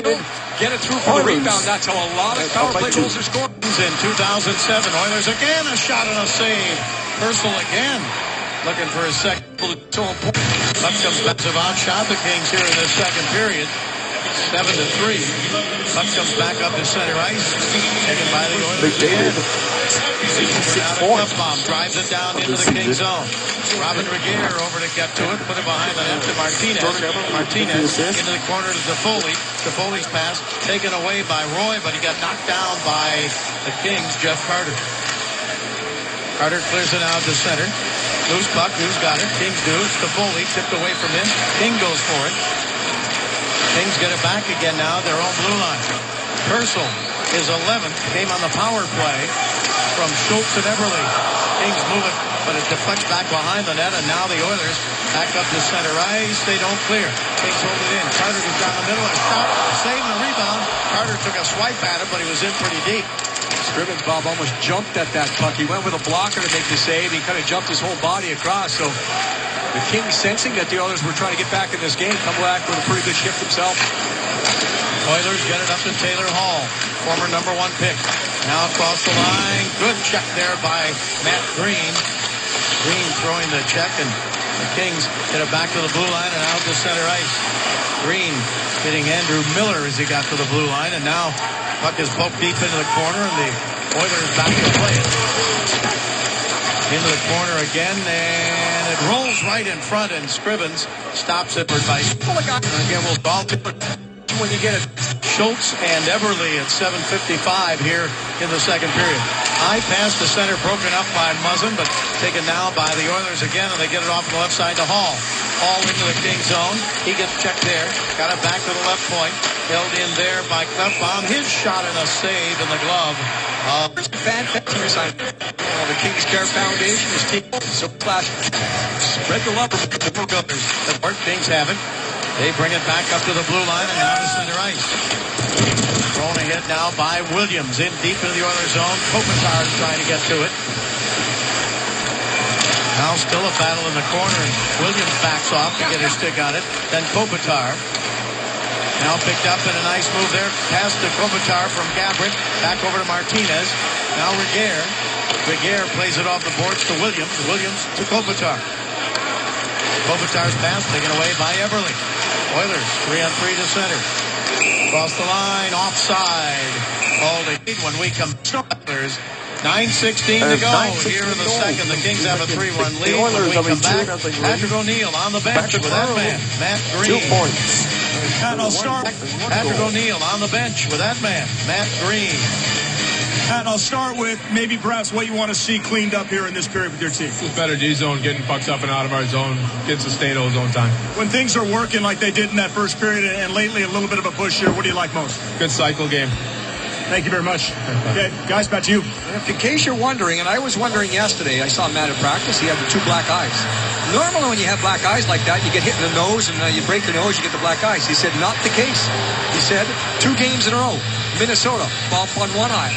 get it through for the rebound. That's how a lot of power play goals are scored. In 2007, Oilers again a shot and a save. Purcell again looking for his second. Puck comes back to outshot the Kings here in the second period. 7-3. Puck comes back up to center ice. Taken by the Oilers again. Bomb drives it down into the King zone. Robin Regehr over to get to it, put it behind the net to Martinez. Martinez into the corner to Toffoli. Toffoli's pass taken away by Roy, but he got knocked down by the Kings, Jeff Carter. Carter clears it out to center. Loose puck, who's got it? Kings do. It's Toffoli tipped away from him. King goes for it. Kings get it back again now, their own blue line. Purcell is 11th, came on the power play from Schultz and Eberle. Kings move it, but it deflects back behind the net, and now the Oilers back up to center ice. They don't clear. Kings hold it in. Carter goes down the middle, a shot, save and a rebound. Carter took a swipe at it, but he was in pretty deep. Scrivens, Bob, almost jumped at that puck. He went with a blocker to make the save. He kind of jumped his whole body across, so the Kings, sensing that the Oilers were trying to get back in this game, come back with a pretty good shift himself. Oilers get it up to Taylor Hall, former number 1 pick. Now across the line. Good check there by Matt Green. Green throwing the check, and the Kings get it back to the blue line and out to center ice. Green hitting Andrew Miller as he got to the blue line, and now puck is poked deep into the corner, and the Oilers back to play it. Into the corner again, and it rolls right in front, and Scrivens stops it for by again. We'll ball it when you get it Schultz and Eberle at 7:55 here in the second period. High pass to center, broken up by Muzzin, but taken now by the Oilers again, and they get it off the left side to Hall. Hall into the Kings zone. He gets checked there. Got it back to the left point. Held in there by Klefbom. His shot and a save in the glove. Fantastic sign. The Kings Care Foundation is taking so flash. Spread the love for the Builders. The Bart Kings have it. They bring it back up to the blue line and now to center ice. Thrown ahead now by Williams. In deep into the Oilers zone. Kopitar is trying to get to it. Now still a battle in the corner, and Williams backs off to get his stick on it. Then Kopitar. Now picked up in a nice move there. Pass to Kopitar from Gabrick. Back over to Martinez. Now Reguer. Reguer plays it off the boards to Williams. Williams to Kopitar. Kopitar's pass taken away by Eberle. Oilers 3-on-3 to center. Across the line, offside. Called a lead when we come. Oilers 9:16 to go here in the second. The Kings have a 3-run lead. When we come back, Patrick O'Neill on the bench with that man, Matt Green. 2 points. And I'll start. Patrick O'Neill on the bench with that man, Matt Green. And I'll start with maybe perhaps what you want to see cleaned up here in this period with your team. Just better D zone, getting pucks up and out of our zone, getting sustainable zone time. When things are working like they did in that first period and lately a little bit of a push here, what do you like most? Good cycle game. Thank you very much. Okay, guys, back to you. In case you're wondering, and I was wondering yesterday, I saw Matt at practice, he had the 2 black eyes. Normally when you have black eyes like that, you get hit in the nose and you break your nose, you get the black eyes. He said, not the case. He said, 2 games in a row. Minnesota, bump on one eye.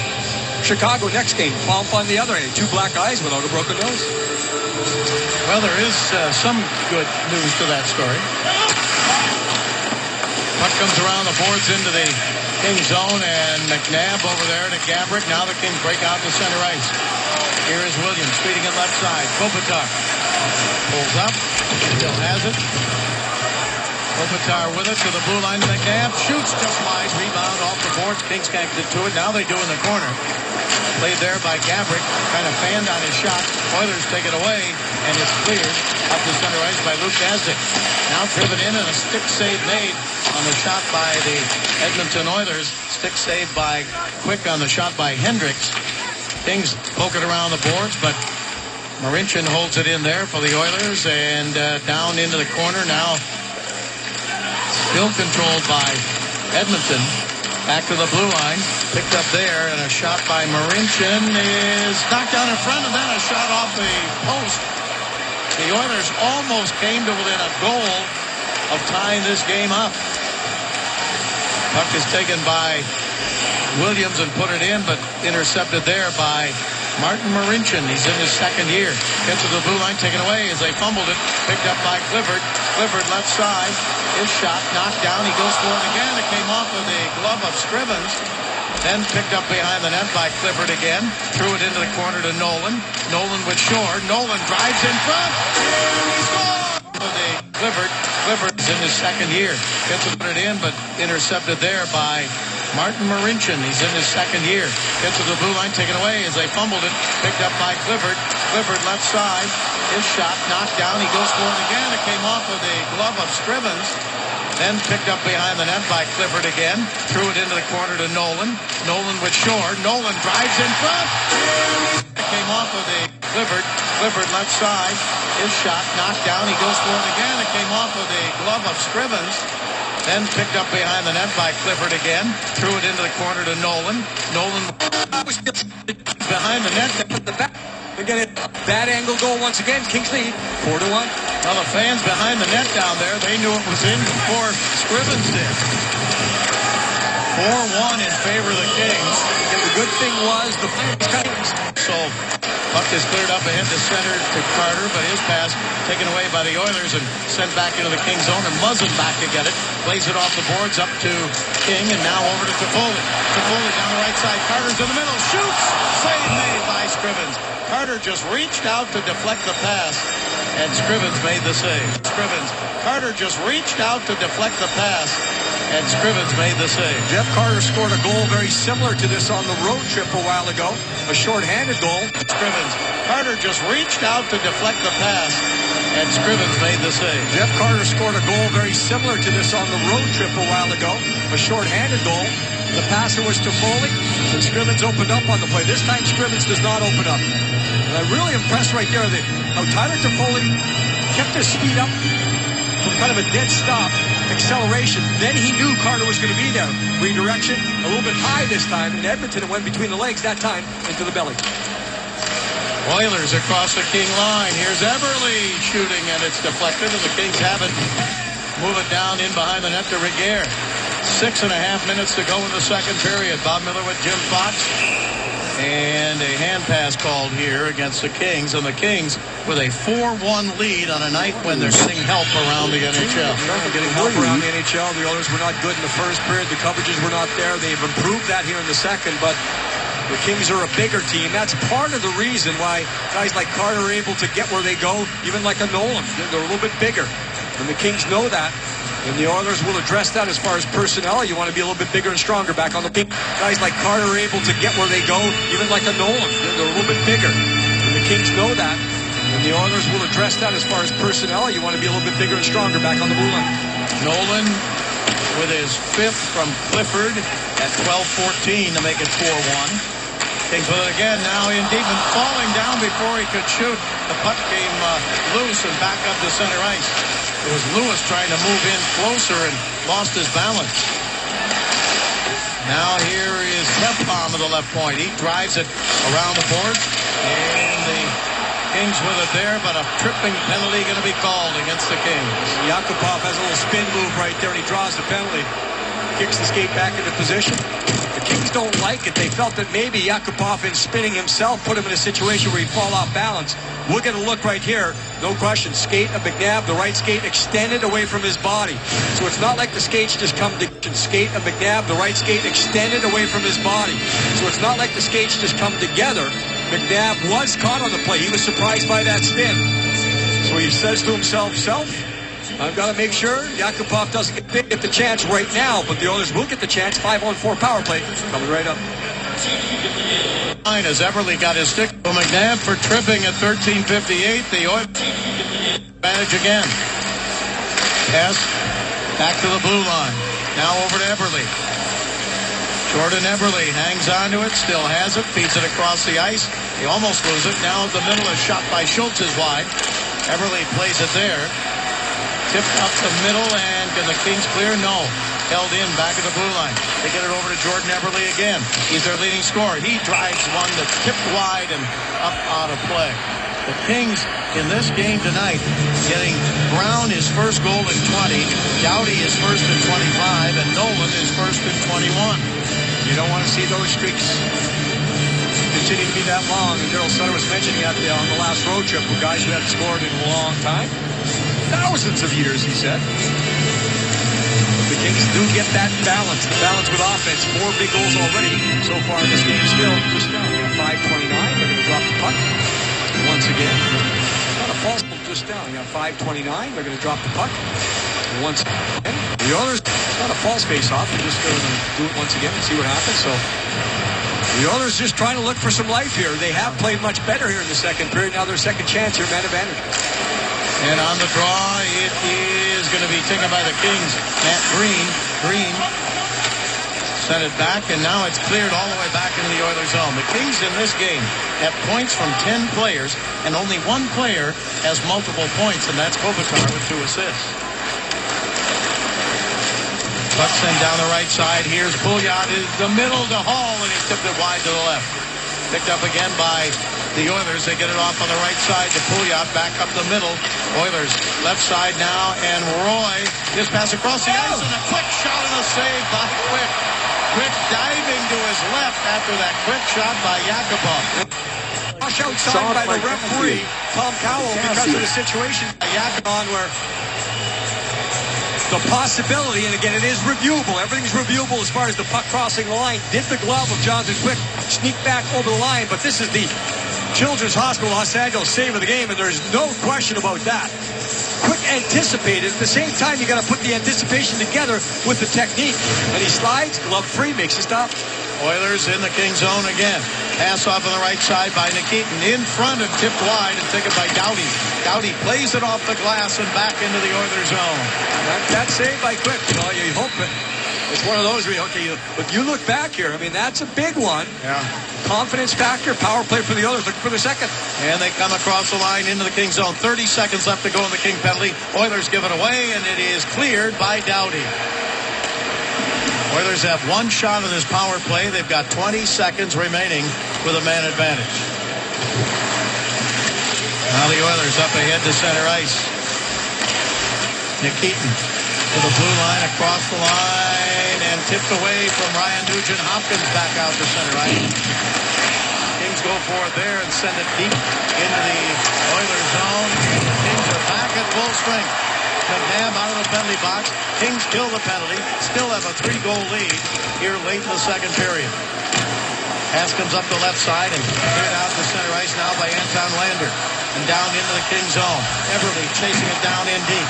Chicago, next game, bump on the other eye. 2 black eyes without a broken nose. Well, there is some good news to that story. Puck comes around the boards into the Kings zone, and McNabb over there to Gabrick. Now the Kings break out to center ice. Here is Williams feeding it left side. Kopitar pulls up, still has it. Kopitar with it to the blue line. McNabb shoots just wide. Rebound off the boards. Kings can't get to it. Now they do in the corner. Played there by Gabrick. Kind of fanned on his shot. Oilers take it away, and it's cleared up the center ice by Luke Dasdick. Now driven in, and a stick save made on the shot by the Edmonton Oilers. Stick save by Quick on the shot by Hendricks. Kings poke it around the boards, but Marincin holds it in there for the Oilers, and down into the corner now. Still controlled by Edmonton. Back to the blue line. Picked up there, and a shot by Marincin is knocked down in front, and then a shot off the post. The Oilers almost came to within a goal of tying this game up. Puck is taken by Williams and put it in, but intercepted there by Martin Marincin. He's in his second year. Gets to the blue line, taken away as they fumbled it. Picked up by Clifford. Clifford left side. His shot knocked down. He goes for it again. It came off of the glove of Scrivens. Then picked up behind the net by Clifford again. Threw it into the corner to Nolan. Nolan with Shore. Nolan drives in front. And he scores! Clifford. Clifford's in his second year. Gets to put it in, but intercepted there by Martin Marincin. He's in his second year. Gets to the blue line, taken away as they fumbled it. Picked up by Clifford. Clifford left side. His shot knocked down. He goes for it again. It came off of the glove of Scrivens. Then picked up behind the net by Clifford again. Threw it into the corner to Nolan. Nolan with Shore. Nolan drives in front. It came off of the Clifford. Clifford left side. His shot knocked down. He goes for it again. It came off of the glove of Scrivens. Then picked up behind the net by Clifford again. Threw it into the corner to Nolan. Nolan behind the net. Again, bad angle goal once again. Kings lead 4-1. Well, the fans behind the net down there, they knew it was in before Scrivens did. 4-1 in favor of the Kings. And the good thing was the fans. So puck is cleared up ahead to center to Carter, but his pass taken away by the Oilers and sent back into the Kings zone, and Muzzin back to get it. Plays it off the boards up to King, and now over to Toffoli. Toffoli down the right side. Carter's in the middle. Shoots! Save made by Scrivens. Carter just reached out to deflect the pass, and Scrivens made the save. Scrivens. Carter just reached out to deflect the pass, and Scrivens made the save. Jeff Carter scored a goal very similar to this on the road trip a while ago. A short-handed goal. Scrivens. Carter just reached out to deflect the pass, and Scrivens made the save. Jeff Carter scored a goal very similar to this on the road trip a while ago. A short-handed goal. The passer was to Foley, and Scrivens opened up on the play. This time Scrivens does not open up. And I'm really impressed right there that how Tyler Toffoli kept his speed up from kind of a dead stop, acceleration. Then he knew Carter was going to be there. Redirection, a little bit high this time. In Edmonton, it went between the legs that time into the belly. Oilers across the King line. Here's Everly shooting, and it's deflected, and the Kings have it. Move it down in behind the net to Reguer. 6.5 minutes to go in the second period. Bob Miller with Jim Fox. And a hand pass called here against the Kings. And the Kings with a 4-1 lead on a night when they're getting help around the NHL. Getting help around the NHL. The Oilers were not good in the first period. The coverages were not there. They've improved that here in the second. But the Kings are a bigger team. That's part of the reason why guys like Carter are able to get where they go. Even like a Nolan. They're a little bit bigger. And the Kings know that. And the Oilers will address that as far as personnel. You want to be a little bit bigger and stronger back on the team. Guys like Carter are able to get where they go, even like a Nolan. They're a little bit bigger. And the Kings know that. And the Oilers will address that as far as personnel. You want to be a little bit bigger and stronger back on the blue line. Nolan with his 5th from Clifford at 12-14 to make it 4-1. Kings with it again now in deep and falling down before he could shoot. The puck came loose and back up to center ice. It was Lewis trying to move in closer and lost his balance. Now here is Kempom at the left point. He drives it around the boards. And the Kings with it there, but a tripping penalty going to be called against the Kings. Yakupov has a little spin move right there, and he draws the penalty. Kicks the skate back into position. The Kings don't like it. They felt that maybe Yakupov, in spinning himself, put him in a situation where he'd fall off balance. We'll get a look right here. No question. Skate of McNabb, the right skate extended away from his body. So it's not like the skates just come to skate of McNabb, the right skate extended away from his body. So it's not like the skates just come together. McNabb was caught on the play. He was surprised by that spin. So he says to himself, I've got to make sure Yakupov doesn't get the chance right now, but the Oilers will get the chance. 5-on-4 power play coming right up. As Everly got his stick to McNabb for tripping at 13:58. The Oilers advantage again. Pass back to the blue line. Now over to Everly. Jordan Everly hangs on to it, still has it, feeds it across the ice. He almost loses it. Now the middle is shot by Schultz is wide. Everly plays it there. Tipped up the middle, and can the Kings clear? No. Held in back at the blue line. They get it over to Jordan Everly again. He's their leading scorer. He drives one that's tipped wide and up out of play. The Kings in this game tonight getting Brown his first goal in 20, Doughty his first in 25, and Nolan his first in 21. You don't want to see those streaks continue to be that long. And Daryl Sutter was mentioning that on the last road trip with guys who hadn't scored in a long time. Thousands of years, he said. The Kings do get that balance, the balance with offense. 4 big goals already so far in this game still. Just now, 5:29, they're going to drop the puck once again. Not a false goal just now. 5:29, they're going to drop the puck once again. The Oilers, not a false face-off. They're just going to do it once again and see what happens. So the Oilers just trying to look for some life here. They have played much better here in the second period. Now their second chance here, man advantage. And on the draw, it is going to be taken by the Kings. Matt Green. Green sent it back, and now it's cleared all the way back into the Oilers' zone. The Kings in this game have points from 10 players, and only one player has multiple points, and that's Kopitar with 2 assists. Puck sent down the right side. Here's Pouliot in the middle to Hall, and he tipped it wide to the left. Picked up again by the Oilers. They get it off on the right side to Pouliot, back up the middle. Oilers left side now, and Roy just pass across the ice, and a quick shot and a save by Quick. Quick diving to his left after that quick shot by Yakupov. Rush outside by the referee, Tom Cowell, because of the situation. Yakupov where the possibility, and again, it is reviewable. Everything's reviewable as far as the puck crossing the line. Did the glove of Jonathan Quick sneak back over the line? But this is the Children's Hospital Los Angeles save of the game, and there's no question about that. Quick anticipated. At the same time, you got to put the anticipation together with the technique. And he slides, glove free, makes a stop. Oilers in the Kings zone again. Pass off on the right side by Nikitin. In front and tipped wide and taken by Doughty. Doughty plays it off the glass and back into the Oilers zone. That save by Quick. Well, you hope it's one of those where, but you look back here. I mean, that's a big one. Yeah. Confidence factor, power play for the Oilers. Looking for the second. And they come across the line into the Kings zone. 30 seconds left to go in the King penalty. Oilers give it away, and it is cleared by Doughty. Oilers have one shot on this power play. They've got 20 seconds remaining with a man advantage. Now the Oilers up ahead to center ice. Nikitin to the blue line, across the line, and tipped away from Ryan Nugent. Hopkins back out to center ice. Kings go for it there and send it deep into the Oilers zone. The Kings are back at full strength. McNabb out of the penalty box. Kings kill the penalty. Still have a 3-goal lead here late in the second period. Pass comes up the left side and cleared out to center ice now by Anton Lander. And down into the Kings zone. Everly chasing it down in deep.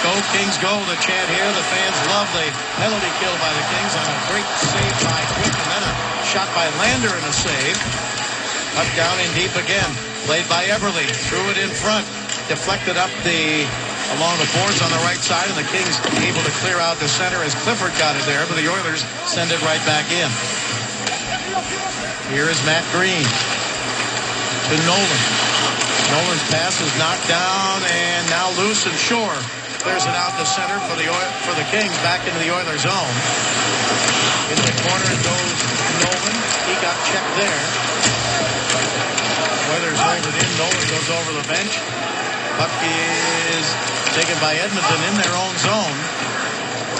Go Kings go, the chant here. The fans love the penalty kill by the Kings on a great save by Quick. And then a shot by Lander and a save. Up down in deep again. Played by Everly. Threw it in front. Deflected up along the boards on the right side, and the Kings able to clear out to center as Clifford got it there, but the Oilers send it right back in. Here is Matt Green to Nolan. Nolan's pass is knocked down and now loose, and Shore clears it out to center for the Kings back into the Oilers zone. In the corner goes Nolan. He got checked there. Oilers hold it in. Nolan goes over the bench. Puck is taken by Edmonton in their own zone.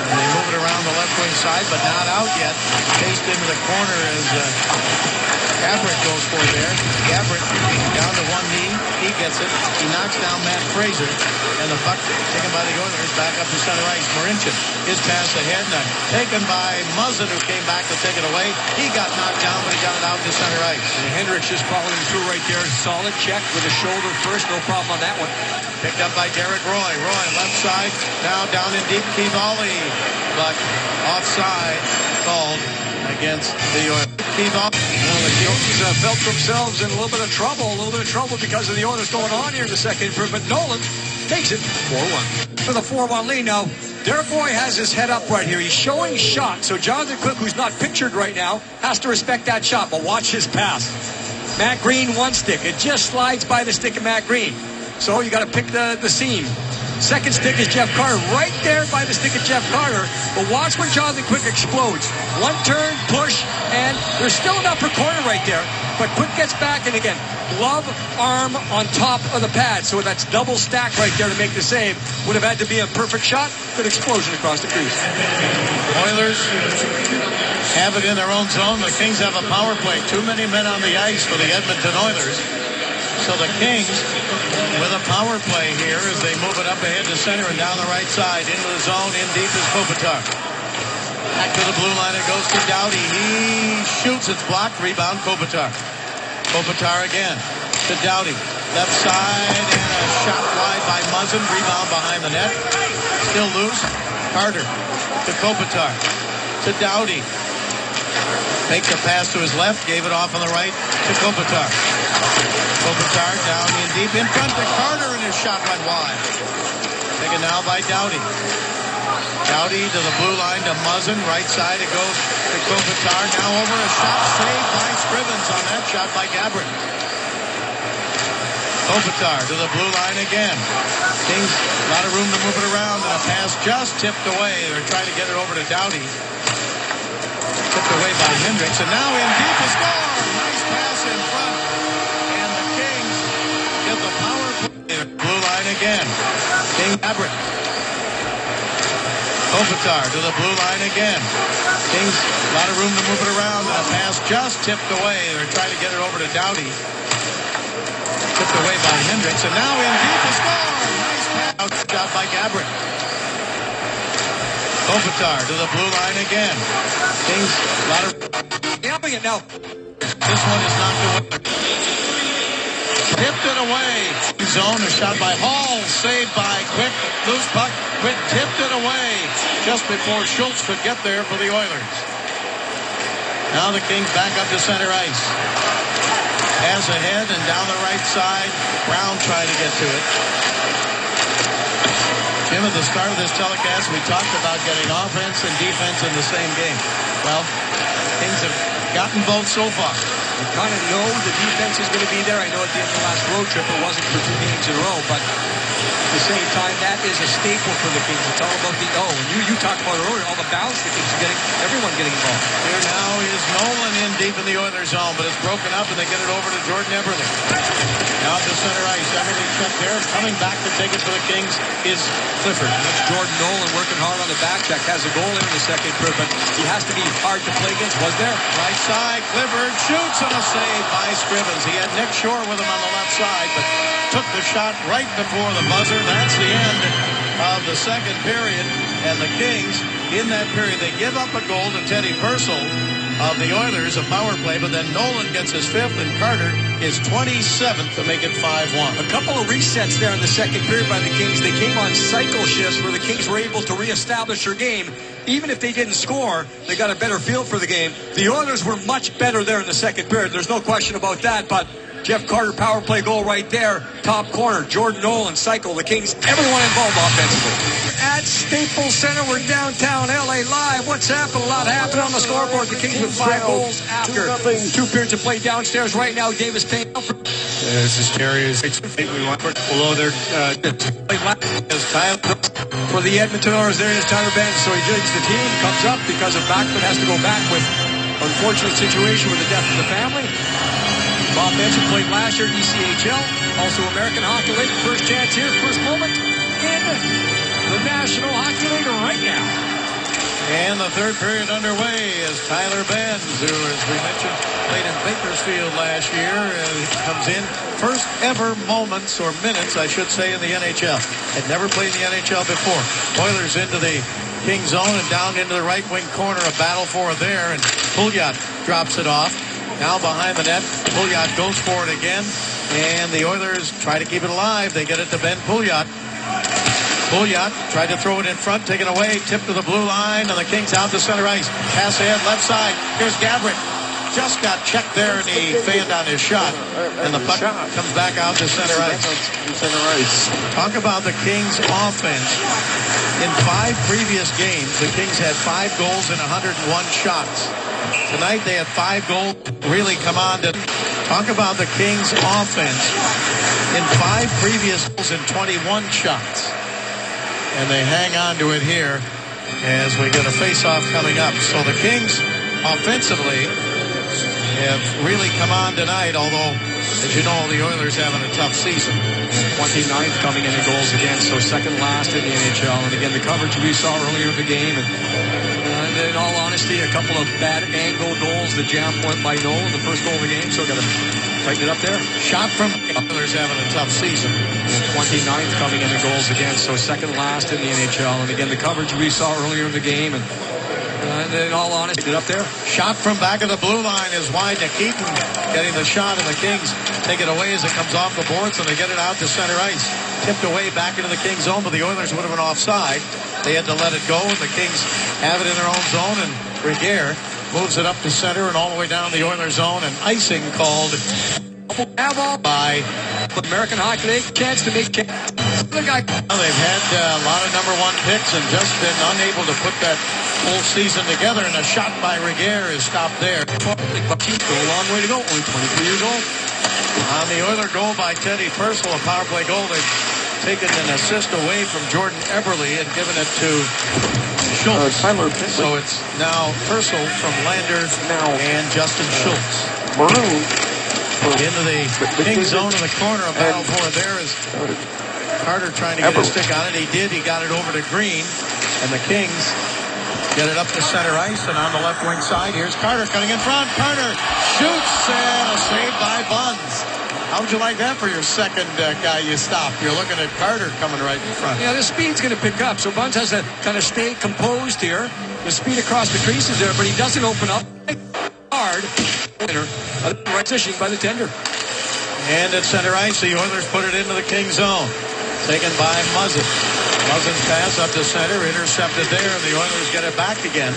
And they move it around the left wing side, but not out yet. Chased into the corner as Gabrick goes for it there. Gabrick down to one knee. He gets it. He knocks down Matt Fraser. And the puck taken by the Oilers back up to center ice. Marincin, his pass ahead. And taken by Muzzin, who came back to take it away. He got knocked down, but he got it out to center ice. And Hendricks just following through right there. Solid check with a shoulder first. No problem on that one. Picked up by Derek Roy. Roy left side. Now down in deep. Keith-Ollie. But offside called against the Oilers. The Kings felt themselves in a little bit of trouble because of the Oilers going on here in the second period. But Nolan takes it 4-1 with a 4-1 lead. Now, Derek Roy has his head up right here. He's showing shot. So Jonathan Quick, who's not pictured right now, has to respect that shot. But watch his pass. Matt Green, one stick. It just slides by the stick of Matt Green. So you got to pick the seam. Second stick is Jeff Carter, right there by the stick of Jeff Carter. But watch when Jonathan Quick explodes. One turn, push, and there's still an upper corner right there. But Quick gets back, and again, glove, arm on top of the pad. So that's double stack right there to make the save. Would have had to be a perfect shot. Good explosion across the crease. Oilers have it in their own zone. The Kings have a power play. Too many men on the ice for the Edmonton Oilers. So the Kings with a power play here as they move it up ahead to center and down the right side. Into the zone, in deep is Kopitar. Back to the blue line, it goes to Doughty. He shoots, it's blocked, rebound Kopitar. Kopitar again to Doughty. Left side and a shot wide by Muzzin. Rebound behind the net. Still loose. Carter to Kopitar. To Doughty. Makes a pass to his left, gave it off on the right to Kopitar. Kopitar down in deep in front to Carter, and his shot went wide. Taken now by Doughty. Doughty to the blue line to Muzzin. Right side it goes to Kopitar. Now over a shot saved by Scrivens on that shot by Gabrick. Kopitar to the blue line again. Kings, a lot of room to move it around, and a pass just tipped away. They're trying to get it over to Doughty. Tipped away by Hendricks, and now in deep is score. Nice pass in front. And the Kings get the power play. Blue line again. King Gabrick. Kopitar to the blue line again. Kings, a lot of room to move it around, and a pass just tipped away. They're trying to get it over to Doughty. Tipped away by Hendricks, and now in deep is score. Nice pass. Out by Gabrick. Kopitar to the blue line again. Kings, a lot of... Yapping it now. This one is knocked away. Tipped it away. Zone, a shot by Hall, saved by Quick. Loose puck. Quick tipped it away just before Schultz could get there for the Oilers. Now the Kings back up to center ice. Pass ahead and down the right side. Brown tried to get to it. Jim, at the start of this telecast, we talked about getting offense and defense in the same game. Well, Kings have gotten both so far. You kind of know the defense is going to be there. I know at the end of the last road trip it wasn't for 2 games in a row, but at the same time, that is a staple for the Kings. It's all about the and you talked about earlier, all the balance the Kings are getting, everyone getting involved. Here now is Nolan in deep in the Oilers zone, but it's broken up and they get it over to Jordan Eberle. Now to center ice. Eberle checked there. Coming back to take it for the Kings is Clifford. That's Jordan Nolan working hard on the back check. Has a goal in the second period, but he has to be hard to play against. Was there? Right side. Clifford shoots and a save by Scrivens. He had Nick Shore with him on the left side, but took the shot right before the buzzer. That's the end of the second period. And the Kings, in that period, they give up a goal to Teddy Purcell of the Oilers, a power play, but then Nolan gets his 5th and Carter his 27th to make it 5-1. A couple of resets there in the second period by the Kings. They came on cycle shifts where the Kings were able to reestablish their game. Even if they didn't score, they got a better feel for the game. The Oilers were much better there in the second period. There's no question about that, but Jeff Carter power play goal right there. Top corner. Jordan Nolan cycle. The Kings, everyone involved offensively. At Staples Center, we're downtown LA live. What's happened? A lot happened on the scoreboard. The Kings with 5 goals after 2 periods of play downstairs right now. Davis Payne. This is Terry. We want below their for the Edmonton Oilers. There is Tyler Benz. So he joins the team. Comes up because of Backman has to go back with unfortunate situation with the death of the family. Bob Benson played last year ECHL, also American Hockey League. First chance here, first moment in the National Hockey League right now. And the third period underway as Tyler Benz, who, as we mentioned, played in Bakersfield last year, comes in. First ever moments, or minutes, I should say, in the NHL. Had never played in the NHL before. Oilers into the King zone and down into the right wing corner. A battle for it there, and Pouliot drops it off. Now behind the net, Pouliot goes for it again, and the Oilers try to keep it alive. They get it to Ben Pouliot. Pouliot tried to throw it in front, taken away, tipped to the blue line, and the Kings out to center ice. Pass ahead, left side. Here's Gabrick. Just got checked there, and he fanned on his shot. And the puck comes back out to center ice. Talk about the Kings' offense. In 5 previous games, the Kings had 5 goals and 101 shots. Tonight they had 5 goals. Really come on to talk about the Kings' offense. In 5 previous goals and 21 shots. And they hang on to it here as we get a face-off coming up. So the Kings offensively have really come on tonight, although, as you know, the Oilers having a tough season. 29th coming in goals against, so second last in the NHL. And again, the coverage we saw earlier in the game. And in all honesty, a couple of bad angle goals. The jam went by Nolan, the first goal of the game, so got to tighten it up there. Shot from Oilers having a tough season. 29th coming in goals against, so second last in the NHL. And again, the coverage we saw earlier in the game. And in all honesty, up there. Shot from back of the blue line is wide. Nikitin getting the shot, and the Kings take it away as it comes off the boards, and they get it out to center ice. Tipped away back into the Kings zone, but the Oilers would have been offside. They had to let it go, and the Kings have it in their own zone, and Regier moves it up to center and all the way down the Oilers zone, and icing called by American Hockey League. Chance to make they've had a lot of number 1 picks and just been unable to put that whole season together, and a shot by Regier is stopped there. A long way to go, only 23 years old. On the Oiler goal by Teddy Purcell, a power play goal, they've taken an assist away from Jordan Eberle and given it to Schultz. So it's now Purcell from Lander and Justin Schultz. Maroon. Into the King zone in the corner. A battle for it there is Carter trying to get a stick on it. He did. He got it over to Green. And the Kings get it up to center ice. And on the left wing side, here's Carter cutting in front. Carter shoots, and a save by Buns. How would you like that for your second guy you stopped? You're looking at Carter coming right in front. Yeah, the speed's going to pick up. So Buns has to kind of stay composed here. The speed across the creases there, but he doesn't open up hard. Winner, right position by the tender. And at center ice, the Oilers put it into the Kings zone. Taken by Muzzin. Muzzin's pass up to center, intercepted there, and the Oilers get it back again.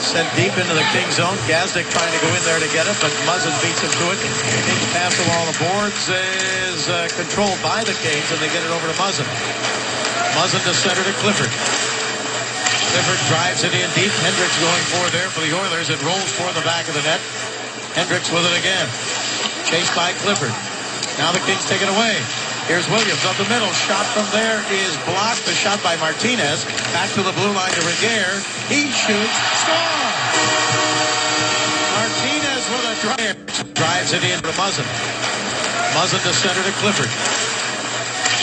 Sent deep into the Kings zone. Gazdic trying to go in there to get it, but Muzzin beats him to it. Kings pass along the boards is controlled by the Kings, and they get it over to Muzzin. Muzzin to center to Clifford. Clifford drives it in deep. Hendricks going for there for the Oilers. It rolls for the back of the net. Hendricks with it again. Chased by Clifford. Now the Kings take it away. Here's Williams up the middle. Shot from there is blocked. The shot by Martinez. Back to the blue line to Reguer. He shoots. Score! Martinez with a drive. Drives it in to Muzzin. Muzzin to center to Clifford.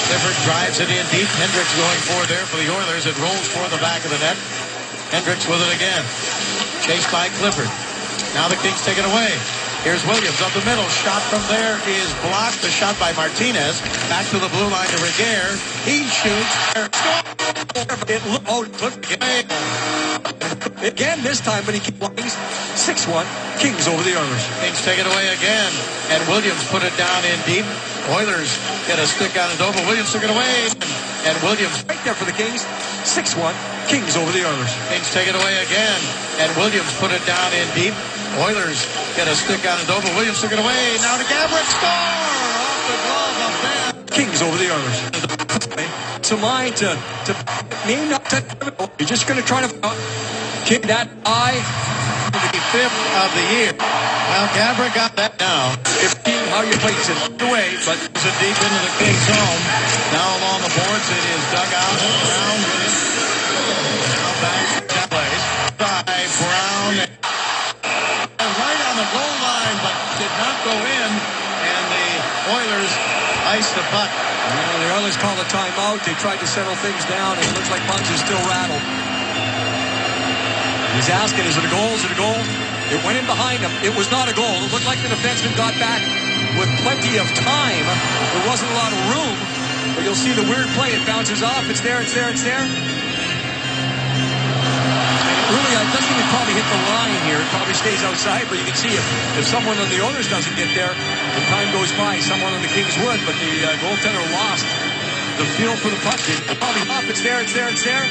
Clifford drives it in deep. Hendricks going for there for the Oilers. It rolls for the back of the net. Hendricks with it again. Chased by Clifford. Now the Kings take it away. Here's Williams up the middle. Shot from there is blocked. The shot by Martinez. Back to the blue line to Reguer. He shoots. Again this time, but he keeps 6-1. Kings over the Oilers. Kings take it away again. And Williams put it down in deep. Oilers get a stick out of Dover. Williams took it away. And Williams right there for the Kings. 6-1. Kings over the Oilers. Kings take it away again. And Williams put it down in deep. Oilers get a stick out of Dover. Williams took it away. Now to Gabrick. Score! Off the glove of Ben. Kings over the Oilers. To mine to me not to. You're just going to try to kick that eye. The 5th of the year. Well, Gabrick got that now. How you place it away, but it's a deep into the Kings zone. Now along the boards, it is dug out. Brown with it. Now back to plays by Brown. And right on the goal line, but did not go in. And the Oilers iced the puck. The Oilers called a timeout. They tried to settle things down. It looks like Bunch is still rattled. He's asking, is it a goal? Is it a goal? It went in behind him. It was not a goal. It looked like the defenseman got back with plenty of time. There wasn't a lot of room, but you'll see the weird play. It bounces off. It's there, it's there, it's there. Really, it doesn't even probably hit the line here. It probably stays outside, but you can see if someone on the Oilers doesn't get there, and time goes by, someone on the Kings would, but the goaltender lost the feel for the puck. It probably off. It's there, it's there, it's there.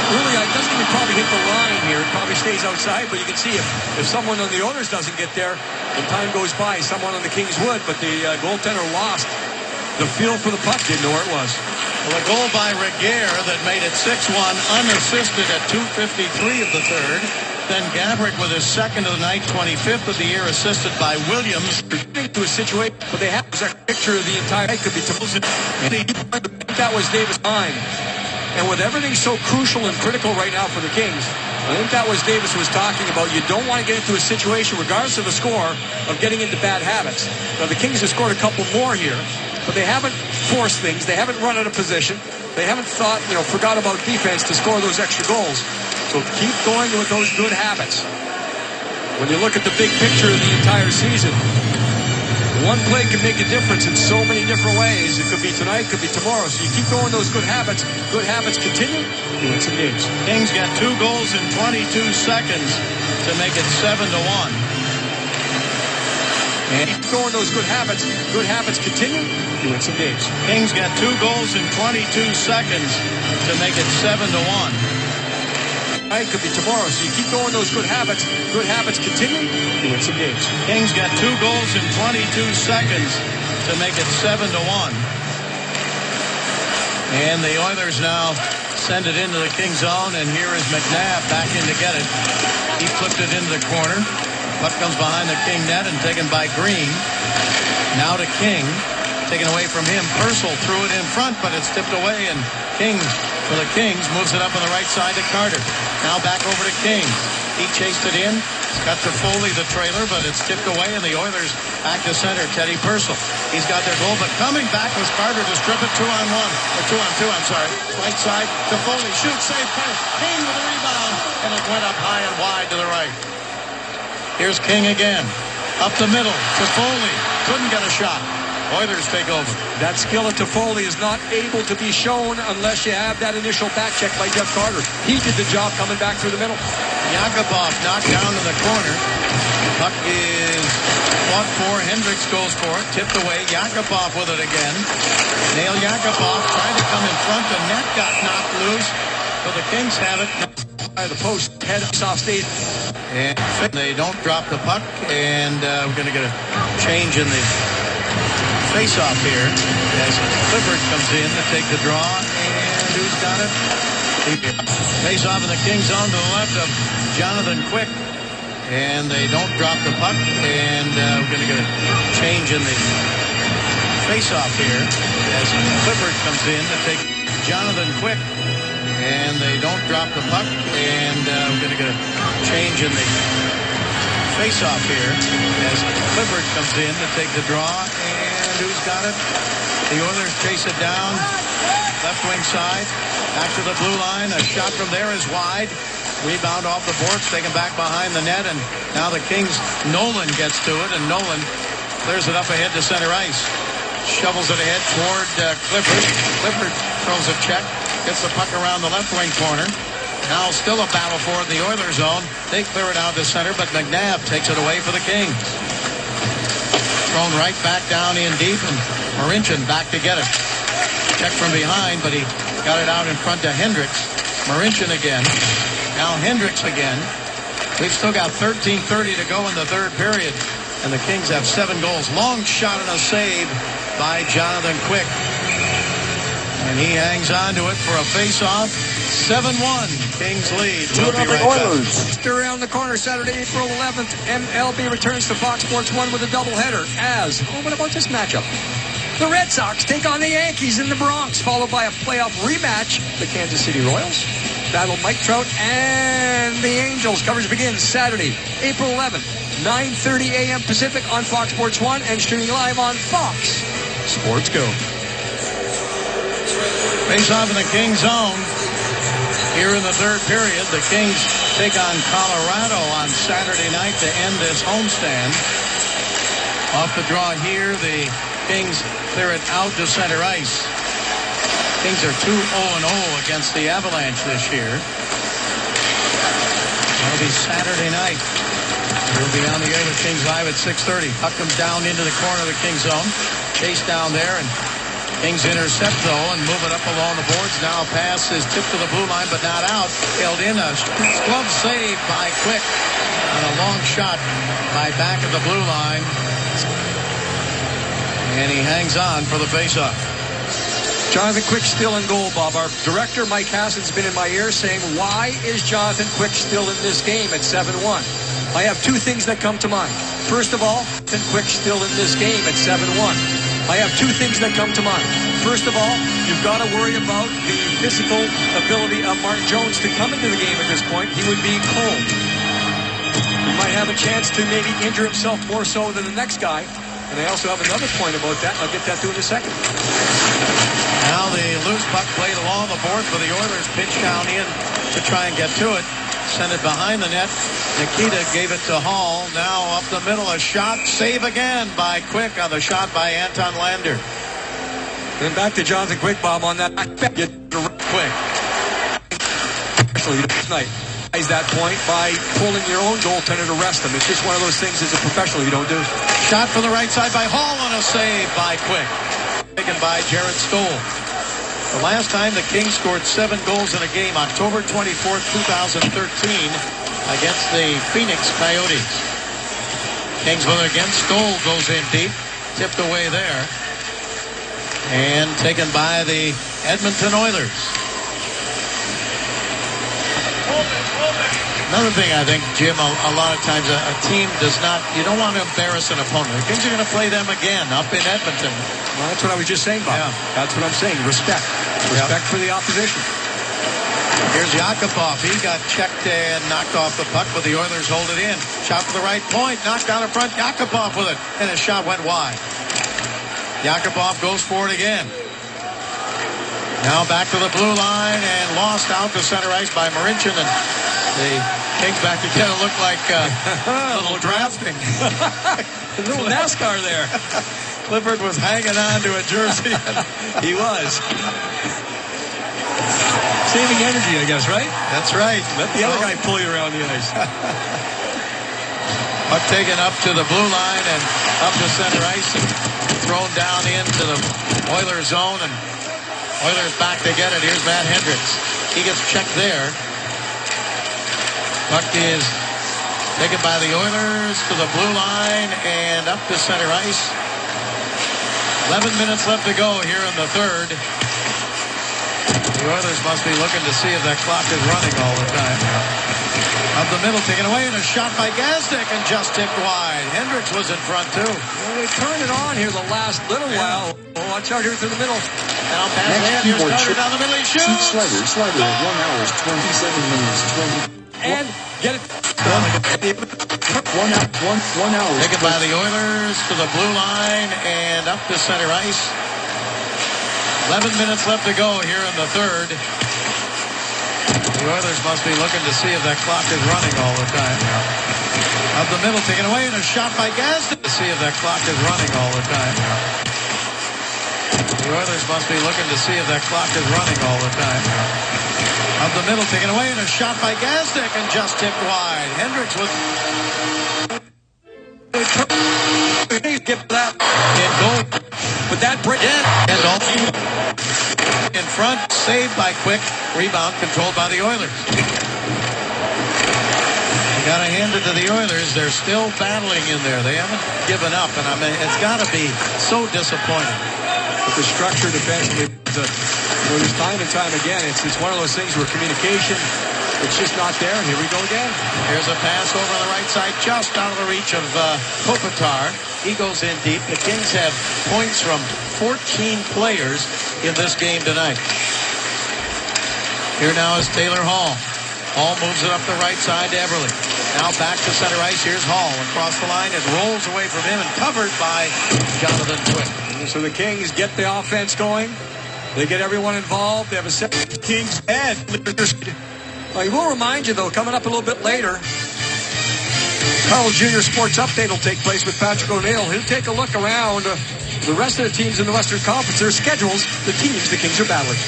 Really, it doesn't even probably hit the line here. It probably stays outside, but you can see if someone on the Oilers doesn't get there, and time goes by, someone on the Kings would, but the goaltender lost the feel for the puck, didn't know where it was. Well, a goal by Reguer that made it 6-1 unassisted at 2:53 of the third. Then Gabrick with his second of the night, 25th of the year, assisted by Williams. To a situation, but they have a picture of the entire night. Could be that was Davis' time. And with everything so crucial and critical right now for the Kings, I think that was Davis was talking about. You don't want to get into a situation, regardless of the score, of getting into bad habits. Now, the Kings have scored a couple more here, but they haven't forced things. They haven't run out of position. They haven't thought, forgot about defense to score those extra goals. So keep going with those good habits. When you look at the big picture of the entire season, one play can make a difference in so many different ways. It could be tonight, it could be tomorrow. So you keep going those good habits. Good habits continue. You win some games. Kings got 2 goals in 22 seconds to make it 7-1. And keep going those good habits. Good habits continue. You win some games. Kings got 2 goals in 22 seconds to make it 7-1. It could be tomorrow, so you keep going those good habits. Good habits continue. You win some games. Kings got 2 goals in 22 seconds to make it 7-1. And the Oilers now send it into the Kings zone, and here is McNabb back in to get it. He flipped it into the corner. Puck comes behind the King net and taken by Green. Now to King. Taken away from him. Purcell threw it in front, but it's tipped away, and King for the Kings moves it up on the right side to Carter. Now back over to King. He chased it in. It's got to Foley, the trailer, but it's tipped away, and the Oilers back to center. Teddy Purcell. He's got their goal, but coming back was Carter to strip it 2-on-1. Or 2-on-2, I'm sorry. Right side to Foley. Shoot, save, King with a rebound, and it went up high and wide to the right. Here's King again. Up the middle to Foley. Couldn't get a shot. Oilers take over. That skill at Toffoli is not able to be shown unless you have that initial back check by Jeff Carter. He did the job coming back through the middle. Yakubov knocked down to the corner. The puck is Fought for. Hendricks goes for it. Tipped away. Yakupov with it again. Nail Yakupov tried to come in front. The net got knocked loose. So the Kings have it. By the post. Head off state. And they don't drop the puck. And we're going to get a change in the face-off here as Clifford comes in to take the draw. And who's got it? Face-off in the Kings zone to the left of Jonathan Quick. And they don't drop the puck. And we're going to get a change in the face-off here as Clifford comes in to take Jonathan Quick. And they don't drop the puck. And we're going to get a change in the face-off here as Clifford comes in to take the draw. And who's got it? The Oilers chase it down. Left wing side. Back to the blue line. A shot from there is wide. Rebound off the boards, taken back behind the net, and now the Kings, Nolan gets to it, and Nolan clears it up ahead to center ice. Shovels it ahead toward Clifford. Clifford throws a check, gets the puck around the left wing corner. Now still a battle for the Oilers zone. They clear it out to center, but McNabb takes it away for the Kings. Thrown right back down in deep, and Marincin back to get it. Check from behind, but he got it out in front to Hendricks. Marincin again. Now Hendricks again. We've still got 13:30 to go in the third period. And the Kings have 7 goals. Long shot and a save by Jonathan Quick. And he hangs on to it for a face-off. 7-1. Kings lead. We'll be right back. Around the corner Saturday, April 11th. MLB returns to Fox Sports 1 with a doubleheader as, what about this matchup? The Red Sox take on the Yankees in the Bronx, followed by a playoff rematch. The Kansas City Royals battle Mike Trout and the Angels. Coverage begins Saturday, April 11th, 9:30 a.m. Pacific on Fox Sports 1 and streaming live on Fox Sports Go. Face off in the Kings zone. Here in the third period, the Kings take on Colorado on Saturday night to end this homestand. Off the draw here, the Kings clear it out to center ice. Kings are 2-0-0 against the Avalanche this year. That'll be Saturday night. We'll be on the air with Kings Live at 6:30. Puck comes down into the corner of the Kings zone. Chase down there, and Kings intercept, though, and move it up along the boards. Now pass is tipped to the blue line, but not out. Held in. A glove save by Quick. And a long shot by back of the blue line. And he hangs on for the faceoff. Jonathan Quick still in goal, Bob. Our director, Mike Hassan's been in my ear saying, why is Jonathan Quick still in this game at 7-1? I have 2 things that come to mind. First of all, Jonathan Quick still in this game at 7-1. I have 2 things that come to mind. First of all, you've got to worry about the physical ability of Martin Jones to come into the game at this point. He would be cold. He might have a chance to maybe injure himself more so than the next guy. And I also have another point about that. I'll get that to in a second. Now the loose puck played along the board for the Oilers. Pitch down in to try and get to it. Send it behind the net. Nikita gave it to Hall. Now up the middle, a shot. Save again by Quick on the shot by Anton Lander. Then back to Jonathan Quick, Bob, on that. I bet you Quick. Especially tonight. Is that point by pulling your own goaltender to rest him. It's just one of those things as a professional you don't do. Shot from the right side by Hall and a save by Quick. Taken by Jared Stoll. The last time the Kings scored 7 goals in a game, October 24th, 2013, against the Phoenix Coyotes. Kings with it again. Stoll goes in deep. Tipped away there. And taken by the Edmonton Oilers. Another thing I think, Jim, a lot of times a team does not, you don't want to embarrass an opponent. The Kings are going to play them again up in Edmonton. Well, that's what I was just saying, Bob. Yeah. That's what I'm saying. Respect. Respect for the opposition. Here's Yakupov. He got checked and knocked off the puck, but the Oilers hold it in. Shot to the right point, knocked out in front. Yakupov with it, and his shot went wide. Yakupov goes for it again. Now back to the blue line and lost out to center ice by Marincin, and the Kings back together look like a little drafting. A little NASCAR there. Clifford was hanging on to a jersey. He was. Saving energy, I guess, right? That's right. Let the other guy pull you around the ice. Puck taken up to the blue line and up to center ice and thrown down into the Oilers zone, and Oilers back to get it. Here's Matt Hendricks. He gets checked there. Puck is taken by the Oilers to the blue line and up to center ice. 11 minutes left to go here in the third. The Oilers must be looking to see if that clock is running all the time. Up the middle, taken away, and a shot by Gazdic, and just tipped wide. Hendricks was in front, too. Well, they turned it on here the last little while. Oh, watch out here through the middle. Now pass ahead. Here's Carter down the middle. He shoots. Slider, 1 hour, 27 minutes, 20. And get it. 1 hour. Taken by the Oilers to the blue line and up to center ice. 11 minutes left to go here in the third. The Oilers must be looking to see if that clock is running all the time. Up the middle, taken away, and a shot by Gazdic to see if that clock is running all the time. The Oilers must be looking to see if that clock is running all the time. Up the middle, taken away, and a shot by Gazdic, and just tipped wide. Hendricks was Get that. in goal. With that break. And all in front, saved by Quick. Rebound controlled by the Oilers. You got to hand it to the Oilers. They're still battling in there. They haven't given up, and I mean, it's got to be so disappointing. But the structure defensively, there's time and time again. It's one of those things where communication, it's just not there. And here we go again. Here's a pass over on the right side, just out of the reach of Kopitar. He goes in deep. The Kings have points from 14 players in this game tonight. Here now is Taylor Hall. Hall moves it up the right side to Everly. Now back to center ice. Here's Hall across the line. It rolls away from him and covered by Jonathan Quick. So the Kings get the offense going. They get everyone involved. They have a set. Kings head. I will remind you, though, coming up a little bit later, Carl Jr. Sports Update will take place with Patrick O'Neill. He'll take a look around the rest of the teams in the Western Conference, their schedules, the teams the Kings are battling.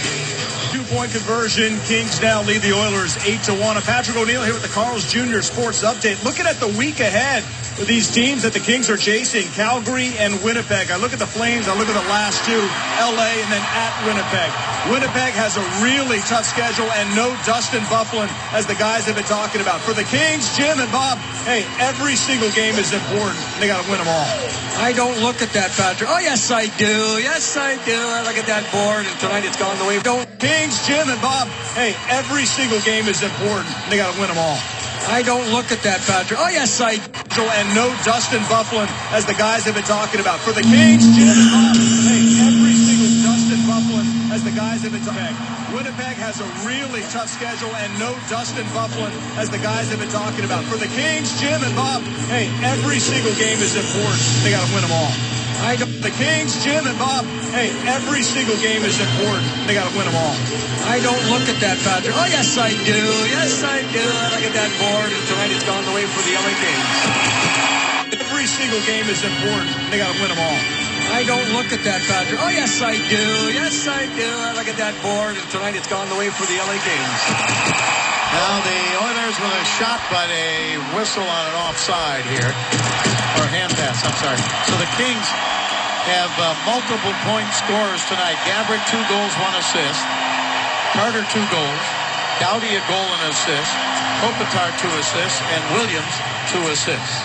2-point conversion. Kings now lead the Oilers 8-1. Patrick O'Neill here with the Carl's Jr. Sports Update. Looking at the week ahead with these teams that the Kings are chasing, Calgary and Winnipeg. I look at the Flames. I look at the last two, LA and then at Winnipeg. Winnipeg has a really tough schedule and no Dustin Byfuglien, as the guys have been talking about. For the Kings, Jim and Bob, hey, every single game is important. They got to win them all. I don't look at that, Patrick. Oh, yes, I do. Yes, I do. I look at that board, and tonight it's gone the way. Kings, Jim, and Bob, hey, every single game is important. They got to win them all. I don't look at that, Patrick. Oh, yes, I do. And no Dustin Byfuglien, as the guys have been talking about. For the Kings, Jim, and Bob, hey, every single Dustin Byfuglien, as the guys have been talking about. Winnipeg has a really tough schedule and no Dustin Byfuglien, as the guys have been talking about. For the Kings, Jim, and Bob, hey, every single game is important. They got to win them all. The Kings, Jim, and Bob, hey, every single game is important. They got to win them all. I don't look at that, Patrick. Oh, yes, I do. Yes, I do. I look at that board, and tonight it's gone the way for the LA Kings. Every single game is important. They got to win them all. I don't look at that, Patrick. Oh, yes, I do. Yes, I do. I look at that board, and tonight it's gone the way for the LA Kings. Now the Oilers with a shot, but a whistle on an offside here. Or hand pass, I'm sorry. So the Kings have multiple point scorers tonight. Gabrick, 2 goals, 1 assist. Carter, 2 goals. Doughty, a goal and assist. Kopitar, 2 assists. And Williams, 2 assists.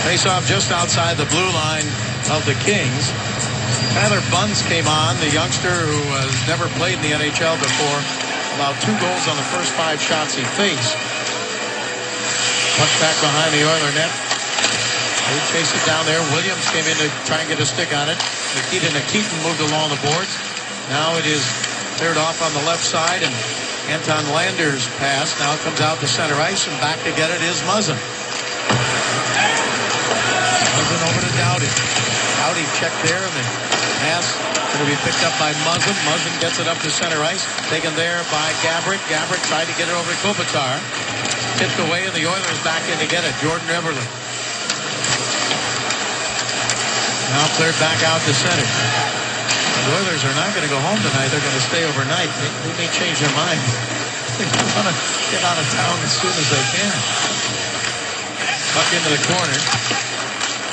Face-off just outside the blue line of the Kings. Tyler Bunz came on, the youngster who has never played in the NHL before. Allowed 2 goals on the first 5 shots he faced. Puck back behind the Oiler net. They chase it down there. Williams came in to try and get a stick on it. Nikita Nikitin moved along the boards. Now it is cleared off on the left side, and Anton Lander's pass now comes out to center ice, and back to get it is Muzzin. Muzzin over to Doughty. Doughty checked there, and the pass going to be picked up by Muzzin. Muzzin gets it up to center ice. Taken there by Gabrick. Gabrick tried to get it over to Kopitar. Tipped away, and the Oilers back in to get it. Jordan Eberle. Now cleared back out to center. The Oilers are not going to go home tonight. They're going to stay overnight. They may change their mind. They want to get out of town as soon as they can. Puck into the corner.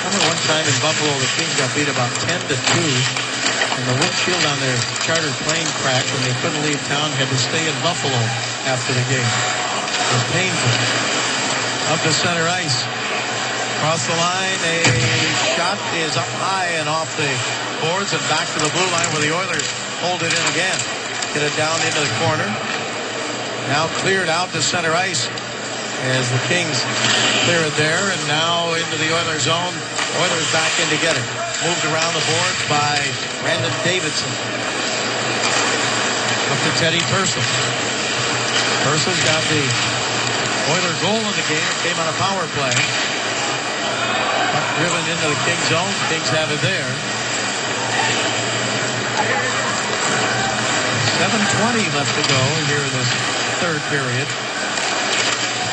Remember one time in Buffalo, the Kings got beat about 10-2. And the windshield on their chartered plane cracked when they couldn't leave town, had to stay in Buffalo after the game. It was painful. Up to center ice. Across the line, a shot is up high and off the boards and back to the blue line where the Oilers hold it in again. Get it down into the corner. Now cleared out to center ice as the Kings clear it there, and now into the Oilers zone. Oilers back in to get it. Moved around the boards by Brandon Davidson. Up to Teddy Purcell. Purcell's got the Oiler goal in the game. It came on a power play. Puck driven into the Kings zone. Kings have it there. 7:20 left to go here in this third period.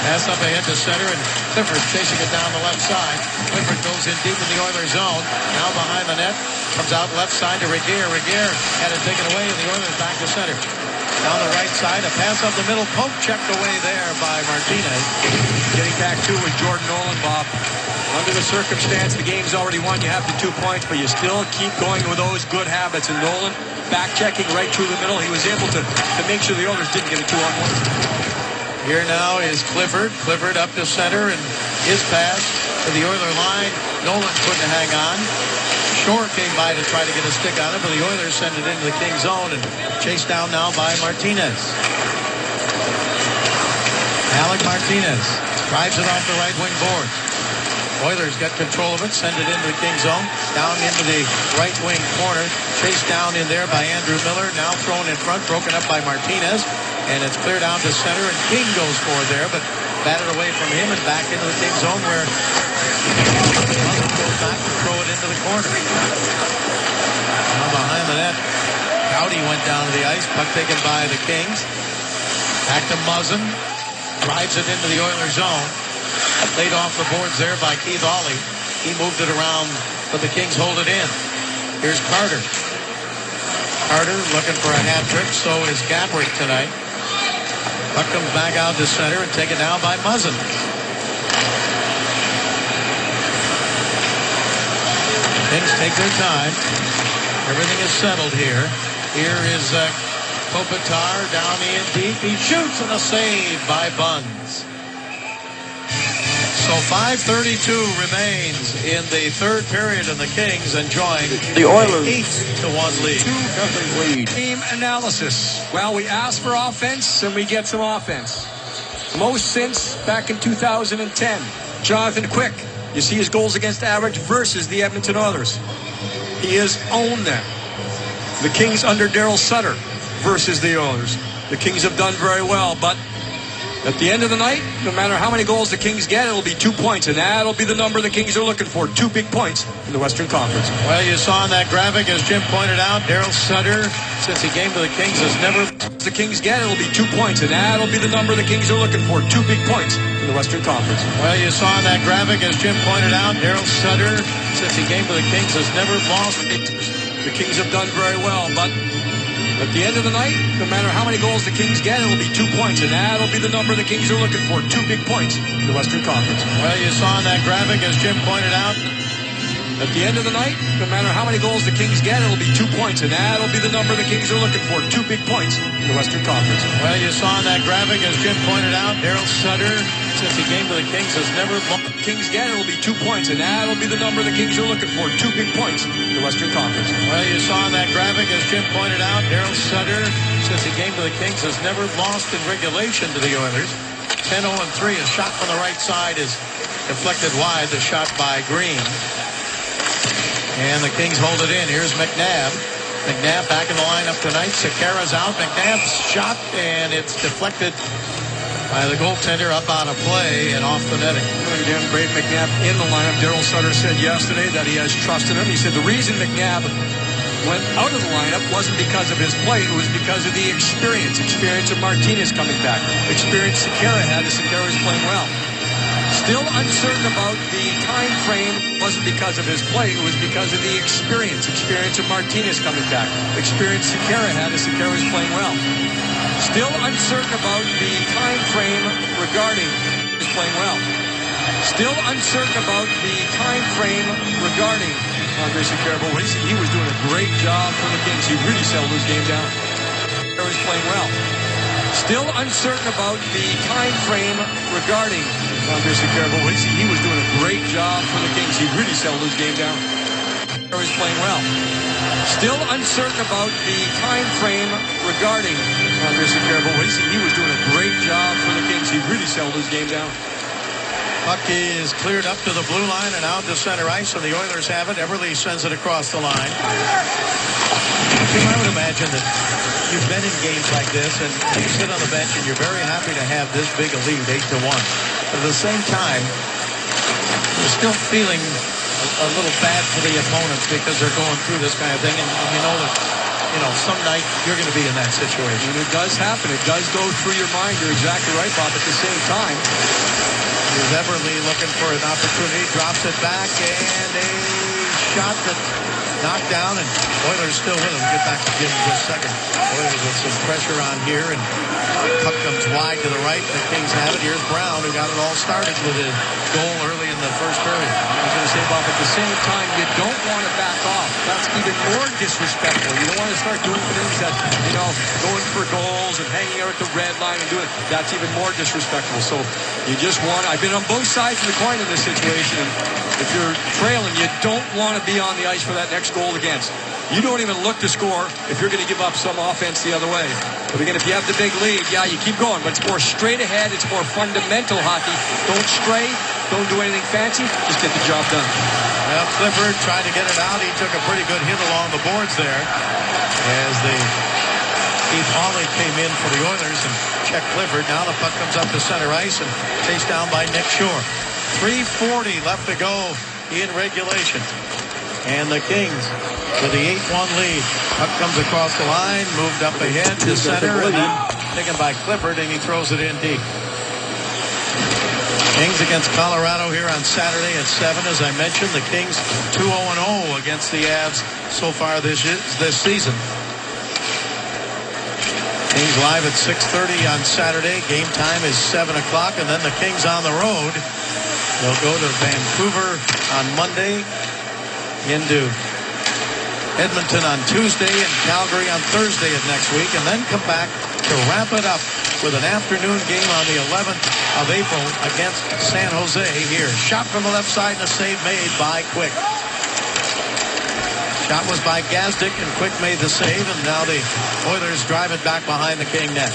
Pass up ahead to center, and Clifford chasing it down the left side. Clifford goes in deep in the Oilers zone. Now behind the net. Comes out left side to Regier. Regier had it taken away, and the Oilers back to center. Down the right side, a pass up the middle. Pope checked away there by Martinez. Getting back to with Jordan Nolan, Bob. Under the circumstance, the game's already won. You have the 2 points, but you still keep going with those good habits. And Nolan, back checking right through the middle. He was able to make sure the Oilers didn't get a 2-on-1. Here now is Clifford. Clifford up to center, and his pass to the Oiler line. Nolan couldn't hang on. Shore came by to try to get a stick on it, but the Oilers send it into the Kings zone and chased down now by Martinez. Alec Martinez drives it off the right wing board. Oilers get control of it, send it into the Kings zone, down into the right wing corner, chased down in there by Andrew Miller, now thrown in front, broken up by Martinez, and it's cleared out to center, and King goes for it there, but batted away from him and back into the Kings zone where Muzzin goes back to throw it into the corner. Now behind the net, Gowdy went down to the ice, puck taken by the Kings. Back to Muzzin, drives it into the Oilers zone. Laid off the boards there by Keith Ollie. He moved it around, but the Kings hold it in. Here's Carter. Carter looking for a hat trick. So is Gabrick tonight. Puck comes back out to center and taken down by Muzzin. Kings take their time. Everything is settled here. Here is Kopitar down in deep. He shoots and a save by Buns. So 5:32 remains in the third period, and the Kings enjoying the Oilers 8-1 lead. 2-0 lead. Team analysis. Well, we asked for offense, and we get some offense. Most since back in 2010. Jonathan Quick. You see his goals against average versus the Edmonton Oilers. He has owned them. The Kings under Daryl Sutter versus the Oilers. The Kings have done very well, but at the end of the night, no matter how many goals the Kings get, it'll be 2 points, and that'll be the number the Kings are looking for. 2 big points in the Western Conference. Well, you saw in that graphic, as Jim pointed out, Daryl Sutter, since he came to the Kings, has never... The Kings get, it'll be 2 points, and that'll be the number the Kings are looking for. 2 big points in the Western Conference. Well, you saw in that graphic, as Jim pointed out, Daryl Sutter, since he came to the Kings, has never lost. The Kings have done very well, but at the end of the night, no matter how many goals the Kings get, it'll be 2 points, and that'll be the number the Kings are looking for. 2 big points in the Western Conference. Well, you saw in that graphic, as Jim pointed out, at the end of the night, no matter how many goals the Kings get, it'll be 2 points, and that'll be the number the Kings are looking for. 2 big points in the Western Conference. Well, you saw in that graphic, as Jim pointed out, Daryl Sutter, since he came to the Kings, has never... Kings get, it'll be 2 points, and that'll be the number the Kings are looking for. 2 big points in the Western Conference. Well, you saw in that graphic, as Jim pointed out, Daryl Sutter, since he came to the Kings, has never lost in regulation to the Oilers. 10-0-3, a shot from the right side is deflected wide, the shot by Green. And the Kings hold it in. Here's McNabb. McNabb back in the lineup tonight. Sekera's out. McNabb's shot, and it's deflected by the goaltender up on a play and off the netting. Again, Brave McNabb in the lineup. Daryl Sutter said yesterday that he has trust in him. He said the reason McNabb went out of the lineup wasn't because of his play. It was because of the experience of Martinez coming back. Experience Sekera had, as Sekera was playing well. Still uncertain about the time frame. Wasn't because of his play. It was because of the experience of Martinez coming back. Experience Sekera had, as Sekera was playing well. Still uncertain about the time frame regarding is playing well. Still uncertain about the time frame regarding Andre Securable. He was doing a great job for the Kings. He really settled his game down. He was playing well. Still uncertain about the time frame regarding Andre Securable. He was doing a great job for the Kings. He really settled his game down. He was playing well. Still uncertain about the time frame regarding Andre Securable. He was doing a great job for the Kings. He really settled his game down. Puck is cleared up to the blue line and out to center ice, and the Oilers have it. Everly sends it across the line. Tim, I would imagine that you've been in games like this, and you sit on the bench, and you're very happy to have this big a lead, 8-1. But at the same time, you're still feeling a little bad for the opponents because they're going through this kind of thing, and you know that, some night you're going to be in that situation. And it does happen. It does go through your mind. You're exactly right, Bob. At the same time, here's Everly looking for an opportunity, drops it back, and a shot that knocked down, and Oilers still with him. Get back to Jim in just a second. Oilers with some pressure on here, and puck comes wide to the right. The Kings have it. Here's Brown, who got it all started with a goal early in the first period. I was going to say, Bob, at the same time, you don't want to back off. That's even more disrespectful. You don't want to start doing things that, going for goals and hanging out at the red line and doing it. That's even more disrespectful. So you just want to, I've been on both sides of the coin in this situation, and if you're trailing, you don't want to be on the ice for that next goal against. You don't even look to score if you're going to give up some offense the other way. But again, if you have the big lead, yeah, you keep going. But it's more straight ahead. It's more fundamental hockey. Don't stray. Don't do anything fancy. Just get the job done. Well, Clifford tried to get it out. He took a pretty good hit along the boards there as Keith Hawley came in for the Oilers and checked Clifford. Now the puck comes up to center ice and chased down by Nick Shore. 3:40 left to go in regulation. And the Kings with the 8-1 lead. Puck comes across the line, moved up ahead to center, and then taken by Clifford, and he throws it in deep. Kings against Colorado here on Saturday at 7. As I mentioned, the Kings 2-0-0 against the Avs so far this season. Kings live at 6:30 on Saturday. Game time is 7 o'clock, and then the Kings on the road. They'll go to Vancouver on Monday, into Edmonton on Tuesday, and Calgary on Thursday of next week, and then come back to wrap it up with an afternoon game on the 11th of April against San Jose here. Shot from the left side and a save made by Quick. Shot was by Gazdic, and Quick made the save, and now the Oilers drive it back behind the King net.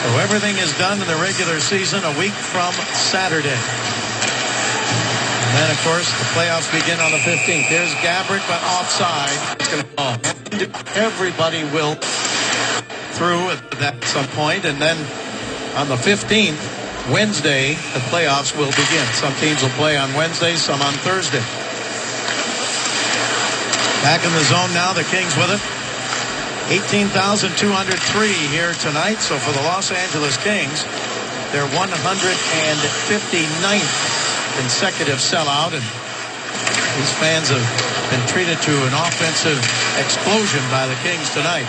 So everything is done in the regular season a week from Saturday. And then, of course, the playoffs begin on the 15th. There's Gabrick, but offside. It's going to fall. Everybody will through at some point, and then on the 15th, Wednesday, the playoffs will begin. Some teams will play on Wednesday, some on Thursday. Back in the zone now, the Kings with it. 18,203 here tonight. So for the Los Angeles Kings, their 159th consecutive sellout, and these fans have been treated to an offensive explosion by the Kings tonight.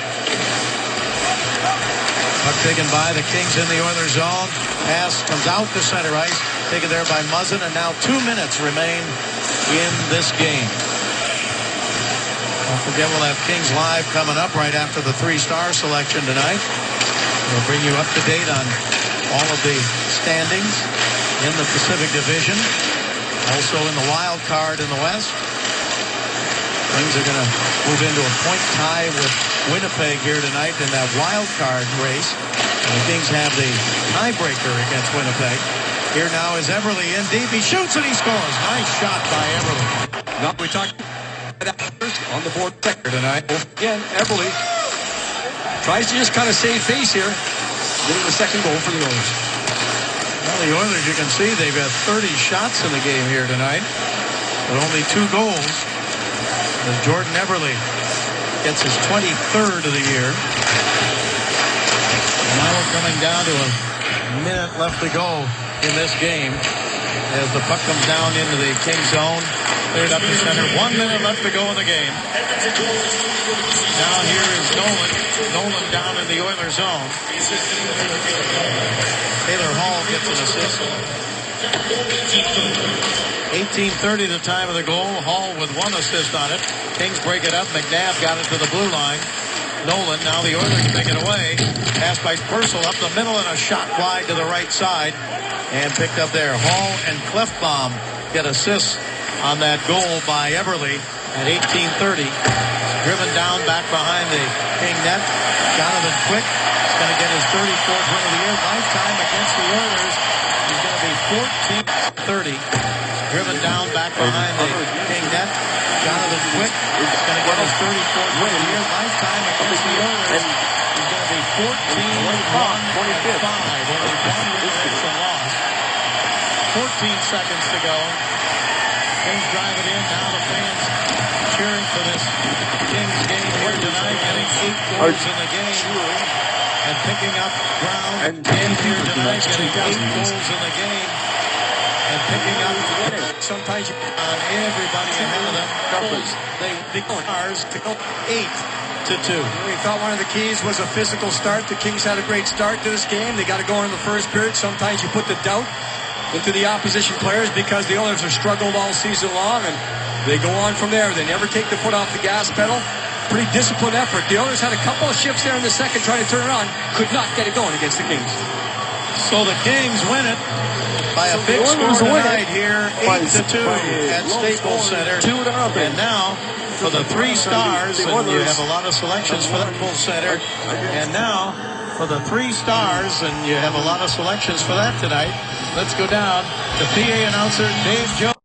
Puck taken by the Kings in the Oilers zone. Pass comes out to center ice, taken there by Muzzin, and now 2 minutes remain in this game. Don't forget, we'll have Kings Live coming up right after the 3-star selection tonight. We'll bring you up to date on all of the standings in the Pacific Division, also in the wild card in the West. Kings are going to move into a point tie with Winnipeg here tonight in that wild card race. And the Kings have the tiebreaker against Winnipeg. Here now is Everly in deep. He shoots and he scores. Nice shot by Everly. Now we talked on the board sector tonight. Again, Everly tries to just kind of save face here, getting the second goal for the Oilers. Well, the Oilers, you can see, they've got 30 shots in the game here tonight, but only 2 goals. As Jordan Everly gets his 23rd of the year. And now we're coming down to a minute left to go in this game as the puck comes down into the King zone. Cleared up the center. 1 minute left to go in the game. Now here is Nolan. Nolan down in the Oilers zone. Taylor Hall gets an assist. 18:30 the time of the goal. Hall with 1 assist on it. Kings break it up. McNabb got it to the blue line. Nolan, now the Oilers take it away. Pass by Purcell up the middle and a shot wide to the right side. And picked up there. Hall and Clefbaum get assists on that goal by Everly at 18:30. Driven down back behind the King net. Jonathan Quick is going to get his 34th win of the year. Lifetime against the Oilers. He's going to be 14-30. Driven down back behind the King net. Jonathan Quick is going to get his 34th win of the year. Lifetime against the Oilers. He's going to be 14-1-5. Only 1 win against the loss. 14 seconds to go. Kings drive it in. Now the fans cheering for this Kings game here tonight. Getting 8 goals in the game. And picking up ground here tonight. Getting 8 goals in the game. And picking up sometimes on everybody ahead of them. They ours to go 8-2. We thought one of the keys was a physical start. The Kings had a great start to this game. They got to go in the first period. Sometimes you put the doubt into the opposition players because the Oilers have struggled all season long, and they go on from there. They never take the foot off the gas pedal. Pretty disciplined effort. The Oilers had a couple of shifts there in the second trying to turn it on. Could not get it going against the Kings. So the Kings win it by a big score tonight here, 8-2 at Staples Center. And now for the 3 stars, and you have a lot of selections for that Staples Center. And now for the 3 stars, and you have a lot of selections for that tonight. Let's go down to PA announcer Dave Jones.